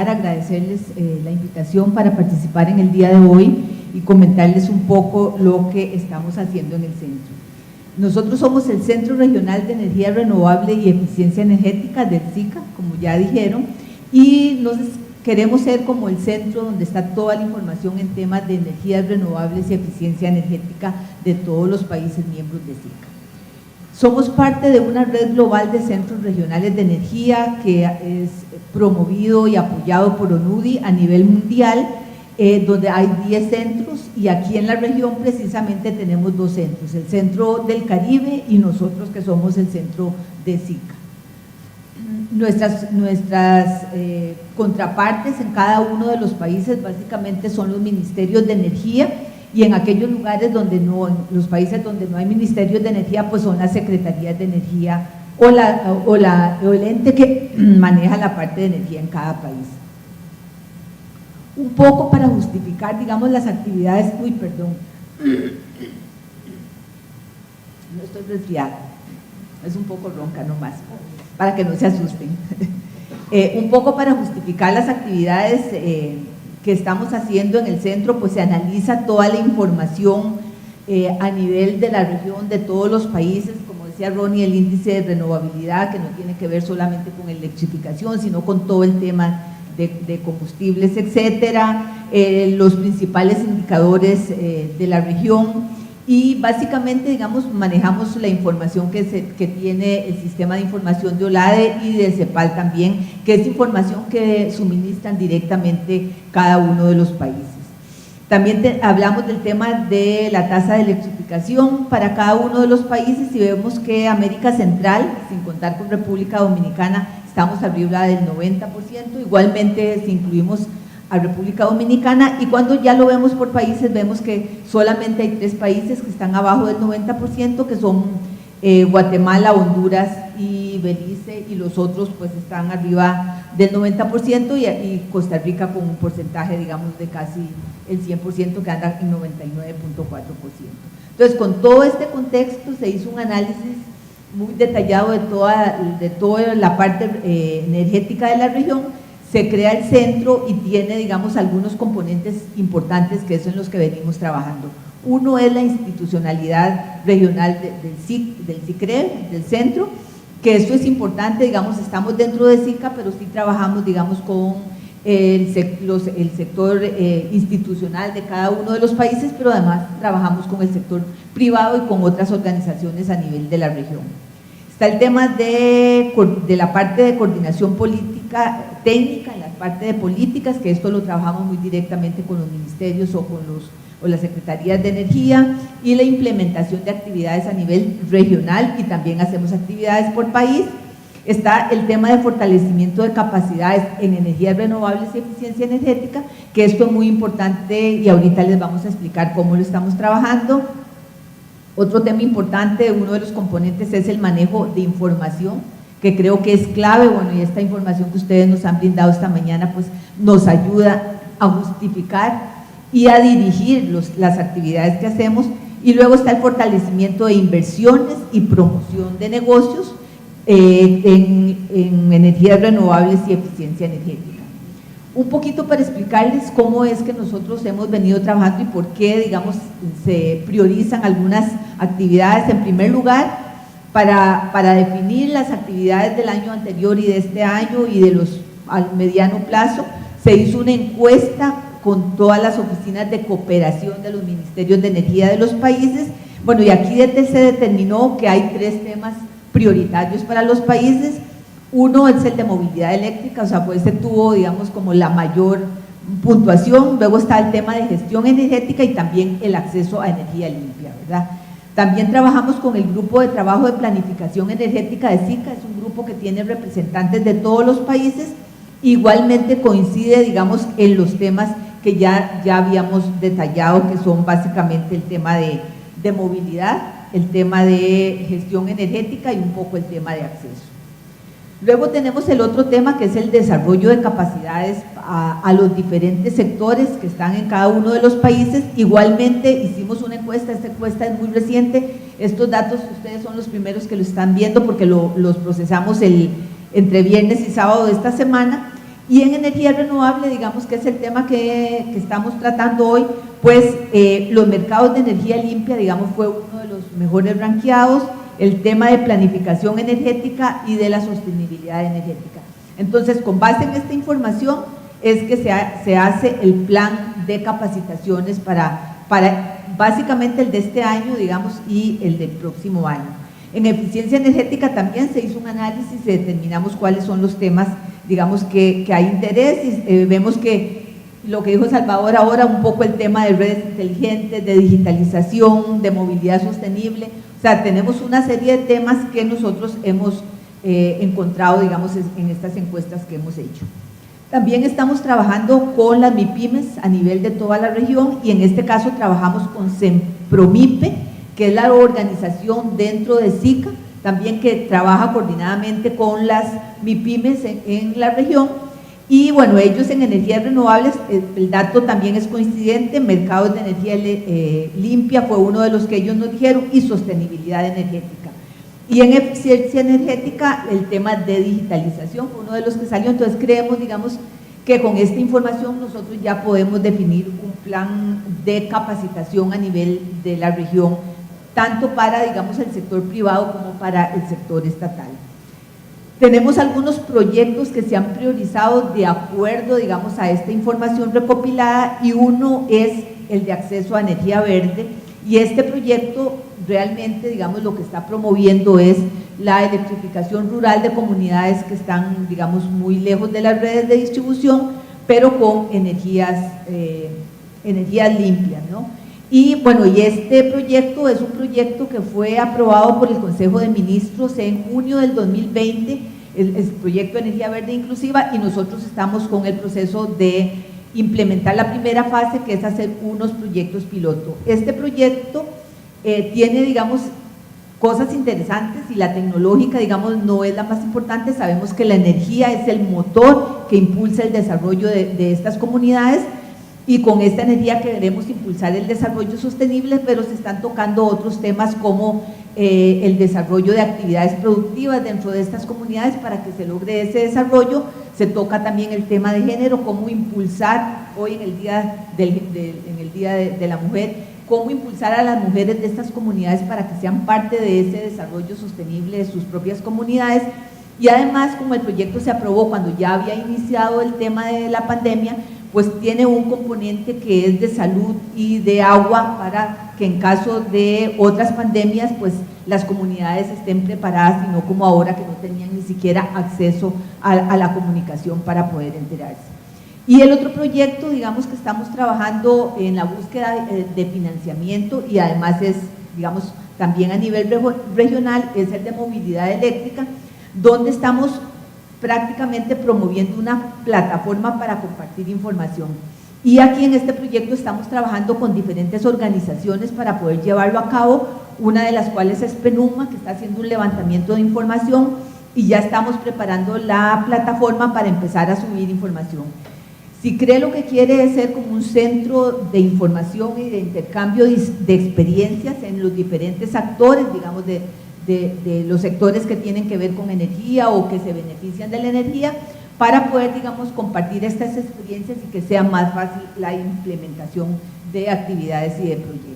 agradecerles la invitación para participar en el día de hoy y comentarles un poco lo que estamos haciendo en el centro. Nosotros somos el Centro Regional de Energía Renovable y Eficiencia Energética del SICA, como ya dijeron, y queremos ser como el centro donde está toda la información en temas de energías renovables y eficiencia energética de todos los países miembros de SICA. Somos parte de una red global de centros regionales de energía que es promovido y apoyado por ONUDI a nivel mundial, donde hay 10 centros y aquí en la región precisamente tenemos 2 centros, el Centro del Caribe y nosotros que somos el Centro de SICA. Nuestras contrapartes en cada uno de los países básicamente son los ministerios de energía, y en aquellos lugares donde no, en los países donde no hay ministerios de energía, pues son las secretarías de energía o el ente que maneja la parte de energía en cada país. Un poco para justificar, digamos, las actividades, no estoy resfriada, es un poco ronca nomás, para que no se asusten. Un poco para justificar las actividades que estamos haciendo en el centro, pues se analiza toda la información a nivel de la región, de todos los países, como decía Ronnie, el índice de renovabilidad, que no tiene que ver solamente con electrificación, sino con todo el tema de combustibles, etcétera, los principales indicadores de la región, y básicamente, digamos, manejamos la información que tiene el sistema de información de OLADE y de CEPAL también, que es información que suministran directamente cada uno de los países. También hablamos del tema de la tasa de electrificación para cada uno de los países, y vemos que América Central, sin contar con República Dominicana, estamos arriba del 90%, igualmente si incluimos a República Dominicana, y cuando ya lo vemos por países, vemos que solamente hay 3 países que están abajo del 90%, que son Guatemala, Honduras y Belice, y los otros pues están arriba del 90%, y Costa Rica con un porcentaje, digamos, de casi el 100%, que anda en 99.4%. Entonces, con todo este contexto se hizo un análisis muy detallado de toda la parte energética de la región. Se crea el centro y tiene, digamos, algunos componentes importantes, que son los que venimos trabajando. Uno es la institucionalidad regional del CICRE, del centro, que esto es importante, digamos, estamos dentro de SICA, pero sí trabajamos, digamos, con el sector institucional de cada uno de los países, pero además trabajamos con el sector privado y con otras organizaciones a nivel de la región. Está el tema de la parte de coordinación política, técnica, en la parte de políticas, que esto lo trabajamos muy directamente con los ministerios o las secretarías de energía, y la implementación de actividades a nivel regional, y también hacemos actividades por país. Está el tema de fortalecimiento de capacidades en energías renovables y eficiencia energética, que esto es muy importante y ahorita les vamos a explicar cómo lo estamos trabajando. Otro tema importante, uno de los componentes, es el manejo de información, que creo que es clave. Bueno, y esta información que ustedes nos han brindado esta mañana, pues nos ayuda a justificar y a dirigir las actividades que hacemos. Y luego está el fortalecimiento de inversiones y promoción de negocios en energías renovables y eficiencia energética. Un poquito para explicarles cómo es que nosotros hemos venido trabajando y por qué, digamos, se priorizan algunas actividades. En primer lugar, para definir las actividades del año anterior y de este año y de los al mediano plazo, se hizo una encuesta con todas las oficinas de cooperación de los ministerios de energía de los países. Bueno, y aquí se determinó que hay 3 temas prioritarios para los países. Uno es el de movilidad eléctrica, o sea, pues se tuvo, digamos, como la mayor puntuación. Luego está el tema de gestión energética y también el acceso a energía limpia, ¿verdad? También trabajamos con el grupo de trabajo de planificación energética de SICA, es un grupo que tiene representantes de todos los países. Igualmente coincide, digamos, en los temas que ya habíamos detallado, que son básicamente el tema de movilidad, el tema de gestión energética y un poco el tema de acceso. Luego tenemos el otro tema, que es el desarrollo de capacidades a los diferentes sectores que están en cada uno de los países. Igualmente hicimos una encuesta, esta encuesta es muy reciente, estos datos ustedes son los primeros que lo están viendo porque los procesamos entre viernes y sábado de esta semana. Y en energía renovable, digamos que es el tema que estamos tratando hoy, pues los mercados de energía limpia, digamos, fue uno de los mejores rankeados, el tema de planificación energética y de la sostenibilidad energética. Entonces, con base en esta información es que se hace el plan de capacitaciones para básicamente el de este año, digamos, y el del próximo año. En eficiencia energética también se hizo un análisis y determinamos cuáles son los temas, digamos, que hay interés, y vemos que lo que dijo Salvador ahora, un poco el tema de redes inteligentes, de digitalización, de movilidad sostenible. O sea, tenemos una serie de temas que nosotros hemos encontrado, digamos, en estas encuestas que hemos hecho. También estamos trabajando con las MIPYMES a nivel de toda la región y en este caso trabajamos con Sempromipe, que es la organización dentro de SICA, también que trabaja coordinadamente con las MIPYMES en la región. Y bueno, ellos en energías renovables, el dato también es coincidente, mercados de energía limpia fue uno de los que ellos nos dijeron y sostenibilidad energética. Y en eficiencia energética, el tema de digitalización fue uno de los que salió, entonces creemos, digamos, que con esta información nosotros ya podemos definir un plan de capacitación a nivel de la región, tanto para, digamos, el sector privado como para el sector estatal. Tenemos algunos proyectos que se han priorizado de acuerdo, digamos, a esta información recopilada y uno es el de acceso a energía verde y este proyecto realmente, digamos, lo que está promoviendo es la electrificación rural de comunidades que están, digamos, muy lejos de las redes de distribución, pero con energías limpias, ¿no? Y bueno, y este proyecto es un proyecto que fue aprobado por el Consejo de Ministros en junio del 2020, el proyecto de energía verde inclusiva, y nosotros estamos con el proceso de implementar la primera fase, que es hacer unos proyectos piloto. Este proyecto tiene, digamos, cosas interesantes y la tecnológica, digamos, no es la más importante. Sabemos que la energía es el motor que impulsa el desarrollo de estas comunidades y con esta energía queremos impulsar el desarrollo sostenible, pero se están tocando otros temas como el desarrollo de actividades productivas dentro de estas comunidades para que se logre ese desarrollo. Se toca también el tema de género, cómo impulsar hoy en el Día de la Mujer, cómo impulsar a las mujeres de estas comunidades para que sean parte de ese desarrollo sostenible de sus propias comunidades. Y además, como el proyecto se aprobó cuando ya había iniciado el tema de la pandemia, pues tiene un componente que es de salud y de agua para que en caso de otras pandemias, pues las comunidades estén preparadas y no como ahora que no tenían ni siquiera acceso a la comunicación para poder enterarse. Y el otro proyecto, digamos, que estamos trabajando en la búsqueda de financiamiento y además es, digamos, también a nivel regional, es el de movilidad eléctrica, donde estamos prácticamente promoviendo una plataforma para compartir información. Y aquí en este proyecto estamos trabajando con diferentes organizaciones para poder llevarlo a cabo, una de las cuales es PENUMA, que está haciendo un levantamiento de información y ya estamos preparando la plataforma para empezar a subir información. SICRE lo que quiere es ser como un centro de información y de intercambio de experiencias en los diferentes actores, digamos, de los sectores que tienen que ver con energía o que se benefician de la energía, para poder, digamos, compartir estas experiencias y que sea más fácil la implementación de actividades y de proyectos.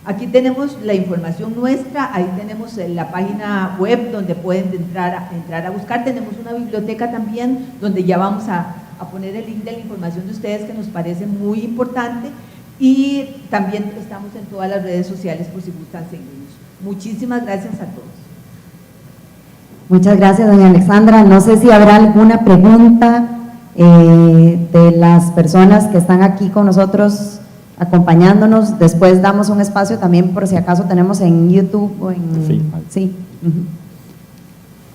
Aquí tenemos la información nuestra, ahí tenemos la página web donde pueden entrar a buscar, tenemos una biblioteca también donde ya vamos a poner el link de la información de ustedes que nos parece muy importante y también estamos en todas las redes sociales por si gustan seguirnos. Muchísimas gracias a todos. Muchas gracias, doña Alexandra. No sé si habrá alguna pregunta de las personas que están aquí con nosotros acompañándonos. Después damos un espacio también por si acaso tenemos en YouTube o en… Sí.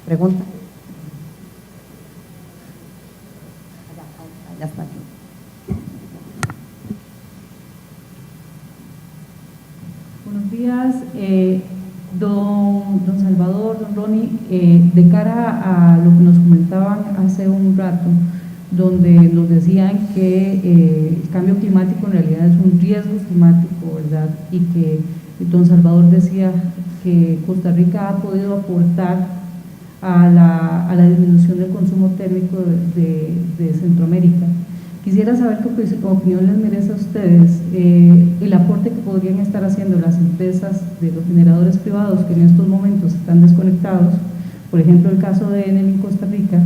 Pregunta. Ya está aquí. Buenos días, don Salvador, don Ronnie, de cara a lo que nos comentaban hace un rato, donde nos decían que el cambio climático en realidad es un riesgo climático, ¿verdad? Y que don Salvador decía que Costa Rica ha podido aportar a la disminución del consumo térmico de Centroamérica. Quisiera saber qué opinión les merece a ustedes el aporte que podrían estar haciendo las empresas de los generadores privados que en estos momentos están desconectados, por ejemplo el caso de Enel en Costa Rica,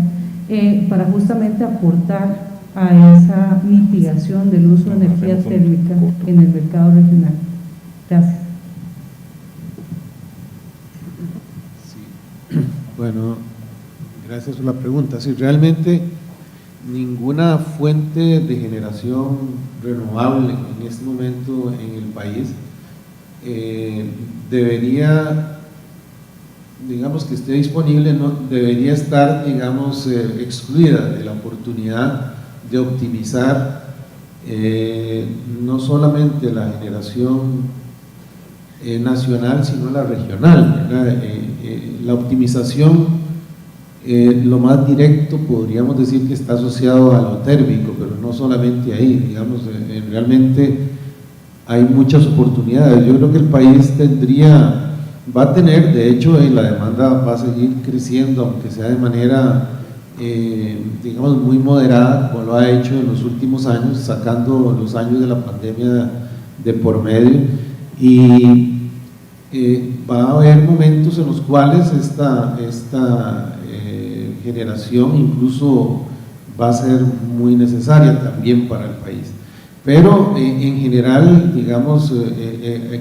para justamente aportar a esa mitigación del uso de energía térmica en el mercado regional. Gracias. Sí. Bueno, gracias por la pregunta. Sí, realmente ninguna fuente de generación renovable en este momento en el país debería digamos, que esté disponible, no debería estar, digamos, excluida de la oportunidad de optimizar no solamente la generación nacional, sino la regional, ¿verdad? La optimización, lo más directo podríamos decir que está asociado a lo térmico, pero no solamente ahí, digamos, realmente hay muchas oportunidades. Yo creo que el país va a tener, de hecho, la demanda va a seguir creciendo, aunque sea de manera, digamos, muy moderada, como lo ha hecho en los últimos años, sacando los años de la pandemia de por medio, y va a haber momentos en los cuales esta generación incluso va a ser muy necesaria también para el país. Pero en general, digamos,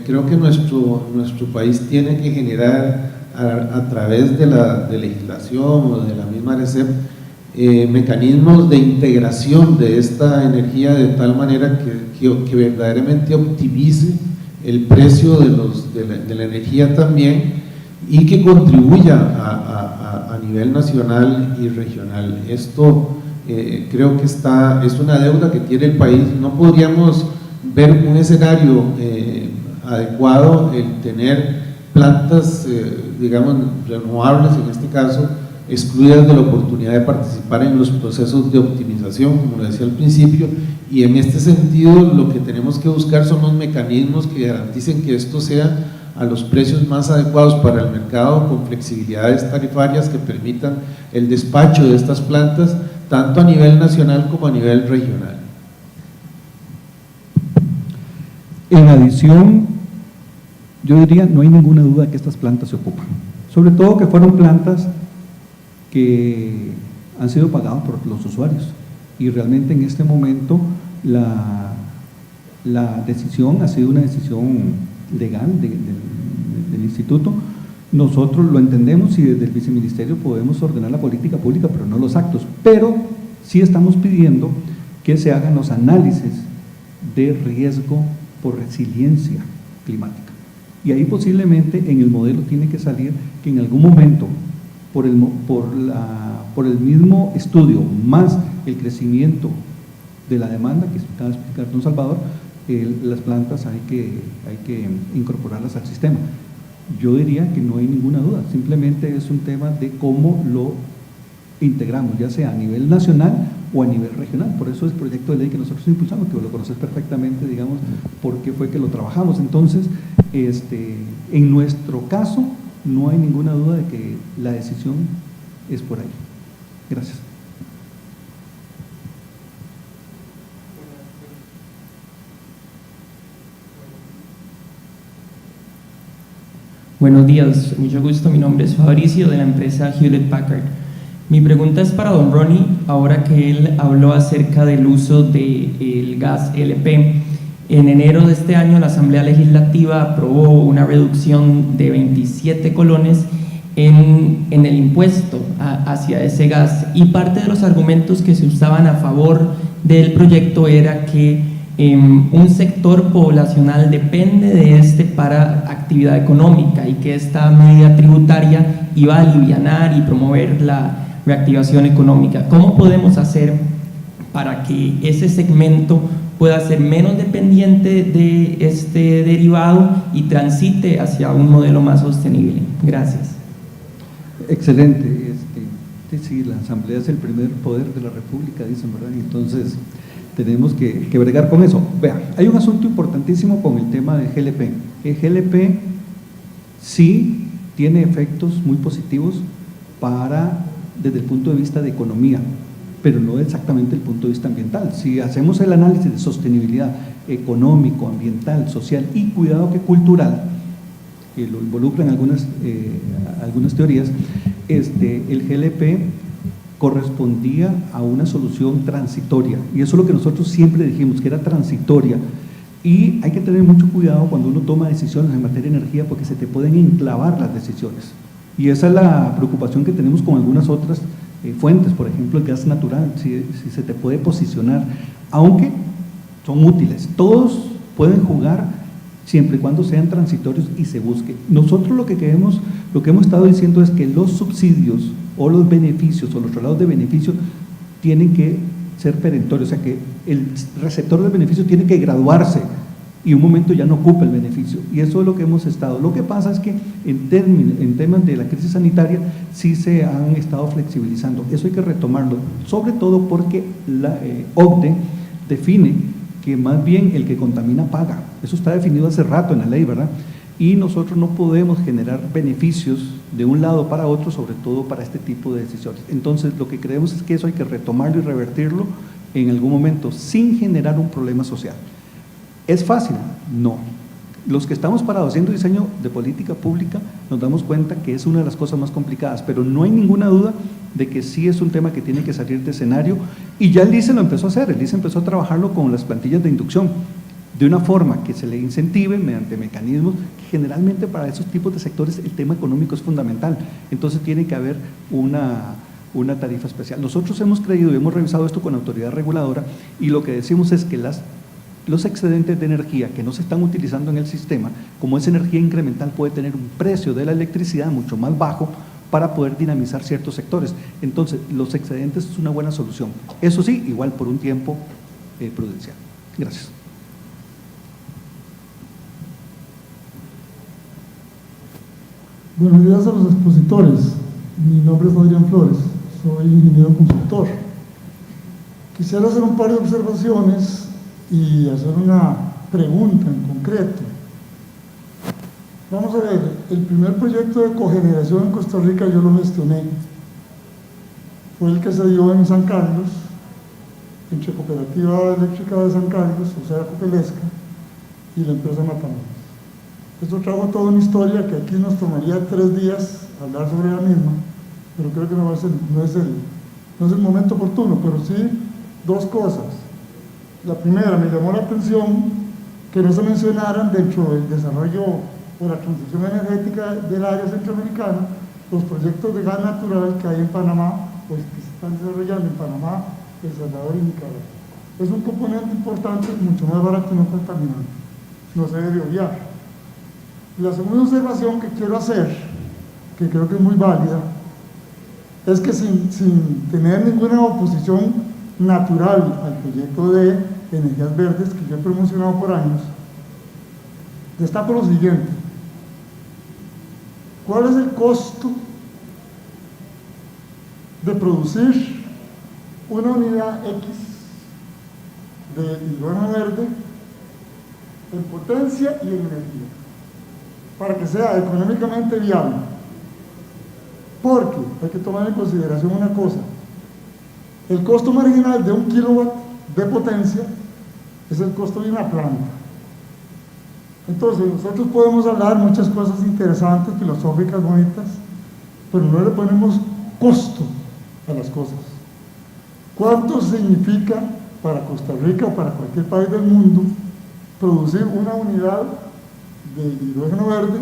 creo que nuestro país tiene que generar a través de la legislación o de la misma RECEP mecanismos de integración de esta energía de tal manera que verdaderamente optimice el precio de la energía también, y que contribuya a nivel nacional y regional. Esto creo que es una deuda que tiene el país. No podríamos ver un escenario adecuado el tener plantas, digamos, renovables en este caso, excluidas de la oportunidad de participar en los procesos de optimización, como lo decía al principio, y en este sentido lo que tenemos que buscar son los mecanismos que garanticen que esto sea a los precios más adecuados para el mercado, con flexibilidades tarifarias que permitan el despacho de estas plantas, tanto a nivel nacional como a nivel regional. En adición, yo diría, no hay ninguna duda que estas plantas se ocupan, sobre todo que fueron plantas que han sido pagadas por los usuarios, y realmente en este momento la decisión ha sido una decisión legal del instituto. Nosotros lo entendemos y desde el viceministerio podemos ordenar la política pública, pero no los actos. Pero sí estamos pidiendo que se hagan los análisis de riesgo por resiliencia climática, y ahí posiblemente en el modelo tiene que salir que en algún momento por el mismo estudio más el crecimiento de la demanda que acaba de explicar don Salvador, las plantas hay que incorporarlas al sistema. Yo diría que no hay ninguna duda, simplemente es un tema de cómo lo integramos, ya sea a nivel nacional o a nivel regional. Por eso es el proyecto de ley que nosotros impulsamos, que lo conoces perfectamente, digamos, porque fue que lo trabajamos. Entonces, en nuestro caso, no hay ninguna duda de que la decisión es por ahí. Gracias. Buenos días, mucho gusto. Mi nombre es Fabricio, de la empresa Hewlett Packard. Mi pregunta es para don Ronnie, ahora que él habló acerca del uso del gas LP. En enero de este año la Asamblea Legislativa aprobó una reducción de 27 colones en el impuesto hacia ese gas, y parte de los argumentos que se usaban a favor del proyecto era que un sector poblacional depende de este para actividad económica, y que esta medida tributaria iba a alivianar y promover la reactivación económica. ¿Cómo podemos hacer para que ese segmento pueda ser menos dependiente de este derivado y transite hacia un modelo más sostenible? Gracias. Excelente. Sí, la Asamblea es el primer poder de la República, dicen, ¿verdad? Entonces, tenemos que bregar con eso. Vean, hay un asunto importantísimo con el tema de GLP. El GLP sí tiene efectos muy positivos desde el punto de vista de economía, pero no exactamente el punto de vista ambiental. Si hacemos el análisis de sostenibilidad económico, ambiental, social y cuidado que cultural, que lo involucran algunas teorías, el GLP correspondía a una solución transitoria, y eso es lo que nosotros siempre dijimos, que era transitoria. Y hay que tener mucho cuidado cuando uno toma decisiones en materia de energía, porque se te pueden enclavar las decisiones, y esa es la preocupación que tenemos con algunas otras fuentes, por ejemplo el gas natural, si se te puede posicionar, aunque son útiles, todos pueden jugar siempre y cuando sean transitorios y se busque. Nosotros lo que hemos estado diciendo es que los subsidios o los beneficios o los traslados de beneficios tienen que ser perentorios, o sea que el receptor del beneficio tiene que graduarse y un momento ya no ocupa el beneficio, y eso es lo que hemos estado. Lo que pasa es que en temas de la crisis sanitaria sí se han estado flexibilizando, eso hay que retomarlo, sobre todo porque la OCDE define que más bien el que contamina paga, eso está definido hace rato en la ley, ¿verdad? Y nosotros no podemos generar beneficios de un lado para otro, sobre todo para este tipo de decisiones. Entonces lo que creemos es que eso hay que retomarlo y revertirlo en algún momento sin generar un problema social. ¿Es fácil? No. Los que estamos parados haciendo diseño de política pública nos damos cuenta que es una de las cosas más complicadas, pero no hay ninguna duda de que sí es un tema que tiene que salir de escenario, y ya el ICE lo empezó a hacer, el ICE empezó a trabajarlo con las plantillas de inducción, de una forma que se le incentive mediante mecanismos que generalmente para esos tipos de sectores el tema económico es fundamental, entonces tiene que haber una tarifa especial. Nosotros hemos creído y hemos revisado esto con la autoridad reguladora, y lo que decimos es que los excedentes de energía que no se están utilizando en el sistema, como esa energía incremental puede tener un precio de la electricidad mucho más bajo para poder dinamizar ciertos sectores, entonces los excedentes es una buena solución, eso sí, igual por un tiempo prudencial. Gracias. Buenos días a los expositores. Mi nombre es Adrián Flores, soy ingeniero consultor. Quisiera hacer un par de observaciones y hacer una pregunta en concreto. Vamos a ver, el primer proyecto de cogeneración en Costa Rica yo lo gestioné. Fue el que se dio en San Carlos, entre Cooperativa Eléctrica de San Carlos, o sea, Copelesca, y la empresa Matamoros. Esto trajo toda una historia que aquí nos tomaría 3 días hablar sobre la misma, pero creo que no es el momento oportuno, pero sí 2 cosas. La primera, me llamó la atención que no se mencionaran dentro del desarrollo o la transición energética del área centroamericana los proyectos de gas natural que hay en Panamá, pues que se están desarrollando en Panamá, El Salvador y Nicaragua. Es un componente importante, mucho más barato y no contaminante, no se debe obviar. La segunda observación que quiero hacer, que creo que es muy válida, es que sin tener ninguna oposición natural al proyecto de energías verdes que yo he promocionado por años, destaco lo siguiente: ¿cuál es el costo de producir una unidad X de hidrógeno verde en potencia y en energía, para que sea económicamente viable? Porque hay que tomar en consideración una cosa: el costo marginal de 1 kilowatt de potencia es el costo de una planta. Entonces nosotros podemos hablar muchas cosas interesantes, filosóficas, bonitas, pero no le ponemos costo a las cosas. ¿Cuánto significa para Costa Rica o para cualquier país del mundo producir una unidad de hidrógeno verde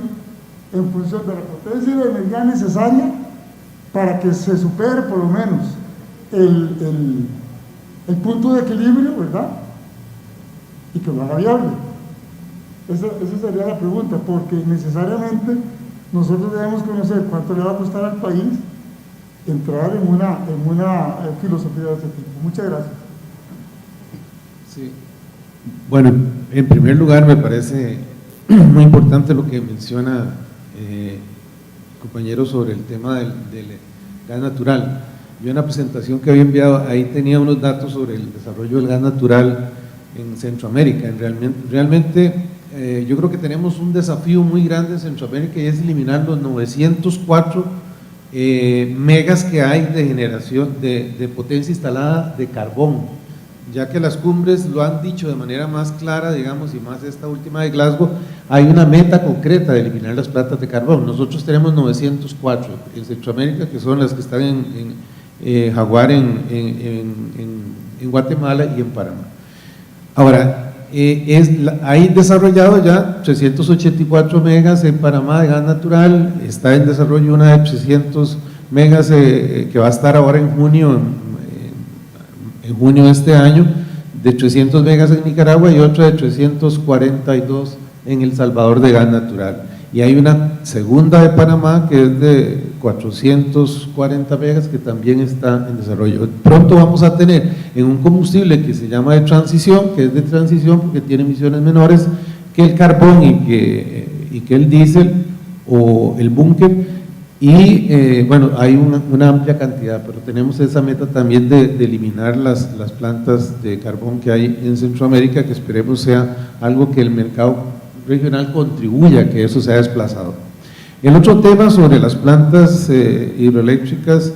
en función de la potencia y la energía necesaria para que se supere por lo menos el punto de equilibrio, ¿verdad? Y que lo haga viable? Esa sería la pregunta, porque necesariamente nosotros debemos conocer cuánto le va a costar al país entrar en una filosofía de ese tipo. Muchas gracias. Sí. Bueno, en primer lugar me parece muy importante lo que menciona el compañero sobre el tema del gas natural. Yo en la presentación que había enviado, ahí tenía unos datos sobre el desarrollo del gas natural en Centroamérica. Realmente yo creo que tenemos un desafío muy grande en Centroamérica, y es eliminar los 904 megas que hay de generación de potencia instalada de carbón, ya que las cumbres lo han dicho de manera más clara, digamos, y más esta última de Glasgow, hay una meta concreta de eliminar las plantas de carbón. Nosotros tenemos 904 en Centroamérica, que son las que están en Jaguar, en Guatemala y en Panamá. Ahora, hay desarrollado ya 384 megas en Panamá de gas natural, está en desarrollo una de 300 megas que va a estar ahora en junio de este año, de 300 megas en Nicaragua, y otra de 342 en El Salvador de gas natural. Y hay una segunda de Panamá que es de 440 megas que también está en desarrollo. Pronto vamos a tener en un combustible que se llama de transición, que es de transición porque tiene emisiones menores que el carbón y que el diésel o el búnker. Y bueno, hay una amplia cantidad, pero tenemos esa meta también de eliminar las plantas de carbón que hay en Centroamérica, que esperemos sea algo que el mercado regional contribuya a que eso sea desplazado. El otro tema sobre las plantas hidroeléctricas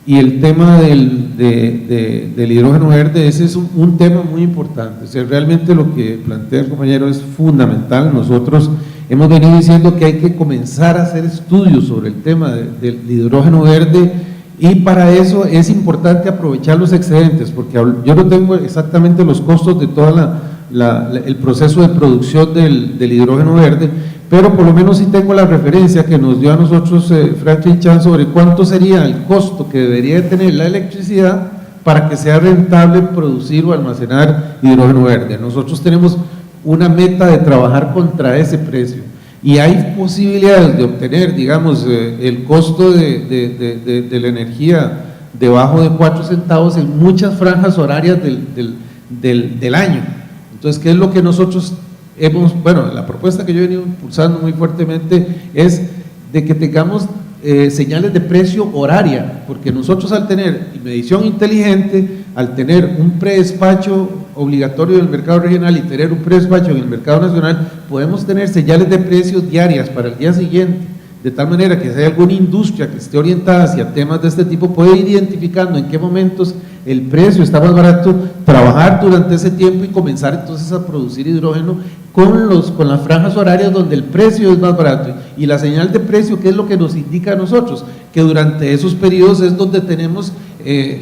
y el tema del hidrógeno verde, ese es un tema muy importante. O sea, realmente lo que plantea el compañero es fundamental. Nosotros hemos venido diciendo que hay que comenzar a hacer estudios sobre el tema del hidrógeno verde, y para eso es importante aprovechar los excedentes, porque yo no tengo exactamente los costos de todo el proceso de producción del hidrógeno verde, pero por lo menos sí tengo la referencia que nos dio a nosotros Franklin Chan sobre cuánto sería el costo que debería tener la electricidad para que sea rentable producir o almacenar hidrógeno verde. Nosotros tenemos una meta de trabajar contra ese precio, y hay posibilidades de obtener, digamos, el costo de la energía debajo de 4 centavos en muchas franjas horarias del año. Entonces, ¿qué es lo que nosotros bueno, la propuesta que yo he venido impulsando muy fuertemente es de que tengamos señales de precio horaria, porque nosotros al tener medición inteligente, al tener un predespacho obligatorio del mercado regional y tener un predespacho en el mercado nacional, podemos tener señales de precios diarias para el día siguiente, de tal manera que si hay alguna industria que esté orientada hacia temas de este tipo, puede ir identificando en qué momentos el precio está más barato, trabajar durante ese tiempo y comenzar entonces a producir hidrógeno con las franjas horarias donde el precio es más barato. Y la señal de precio, ¿qué es lo que nos indica a nosotros? Que durante esos periodos es donde tenemos,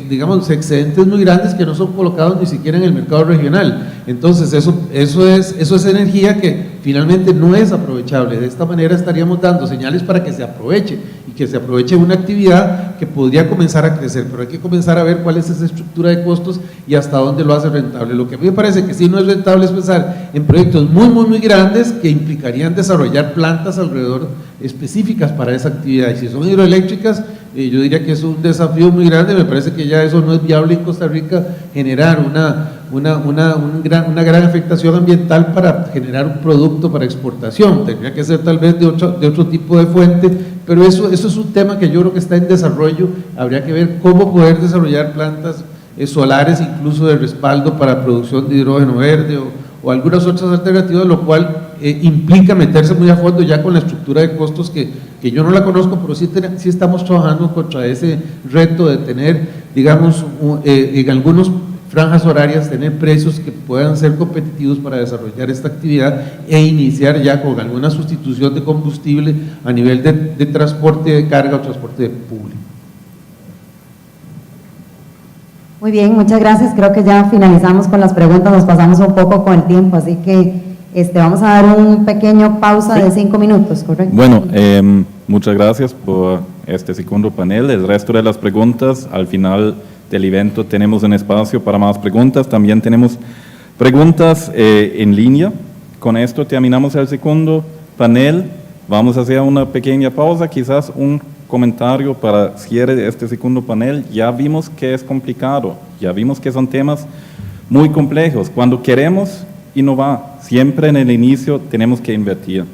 digamos, excedentes muy grandes que no son colocados ni siquiera en el mercado regional. Entonces eso es energía que finalmente no es aprovechable. De esta manera estaríamos dando señales para que se aproveche, y que se aproveche una actividad que podría comenzar a crecer, pero hay que comenzar a ver cuál es esa estructura de costos y hasta dónde lo hace rentable. Lo que a mí me parece que sí no es rentable es pensar en proyectos muy grandes que implicarían desarrollar plantas alrededor específicas para esa actividad, y si son hidroeléctricas, yo diría que es un desafío muy grande. Me parece que ya eso no es viable en Costa Rica, generar una gran afectación ambiental para generar un producto para exportación. Tendría que ser tal vez de otro tipo de fuente, pero eso es un tema que yo creo que está en desarrollo. Habría que ver cómo poder desarrollar plantas solares, incluso de respaldo para producción de hidrógeno verde o algunas otras alternativas, lo cual implica meterse muy a fondo ya con la estructura de costos que yo no la conozco, pero sí estamos trabajando contra ese reto de tener, digamos, en algunas franjas horarias, tener precios que puedan ser competitivos para desarrollar esta actividad e iniciar ya con alguna sustitución de combustible a nivel de transporte de carga o transporte público. Muy bien, muchas gracias. Creo que ya finalizamos con las preguntas, nos pasamos un poco con el tiempo, así que vamos a dar un pequeño pausa de 5 minutos, ¿correcto? Bueno, muchas gracias por este segundo panel. El resto de las preguntas, al final del evento tenemos un espacio para más preguntas. También tenemos preguntas en línea. Con esto terminamos el segundo panel. Vamos a hacer una pequeña pausa, quizás un comentario para cierre de este segundo panel. Ya vimos que es complicado, ya vimos que son temas muy complejos. Cuando queremos innovar, siempre en el inicio tenemos que invertir.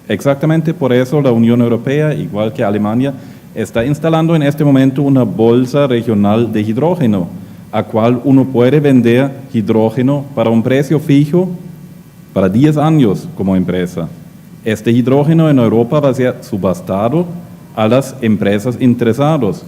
Exactamente por eso la Unión Europea, igual que Alemania, está instalando en este momento una bolsa regional de hidrógeno, a cual uno puede vender hidrógeno para un precio fijo para 10 años como empresa. Este hidrógeno en Europa va a ser subastado a las empresas interesadas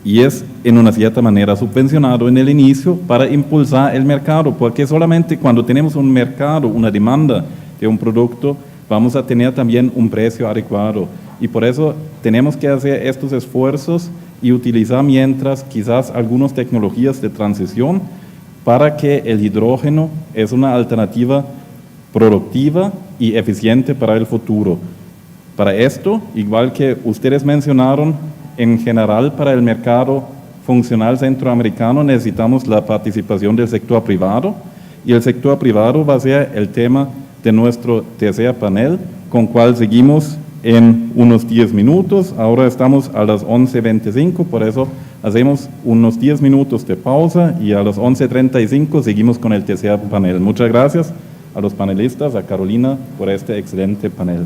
y es en una cierta manera subvencionado en el inicio para impulsar el mercado, porque solamente cuando tenemos un mercado, una demanda de un producto, vamos a tener también un precio adecuado, y por eso tenemos que hacer estos esfuerzos y utilizar mientras quizás algunas tecnologías de transición para que el hidrógeno es una alternativa productiva y eficiente para el futuro. Para esto, igual que ustedes mencionaron, en general para el mercado funcional centroamericano necesitamos la participación del sector privado, y el sector privado va a ser el tema de nuestro tercer panel, con cual seguimos en unos 10 minutos. Ahora estamos a las 11:25, por eso hacemos unos 10 minutos de pausa y a las 11:35 seguimos con el tercer panel. Muchas gracias a los panelistas, a Carolina por este excelente panel.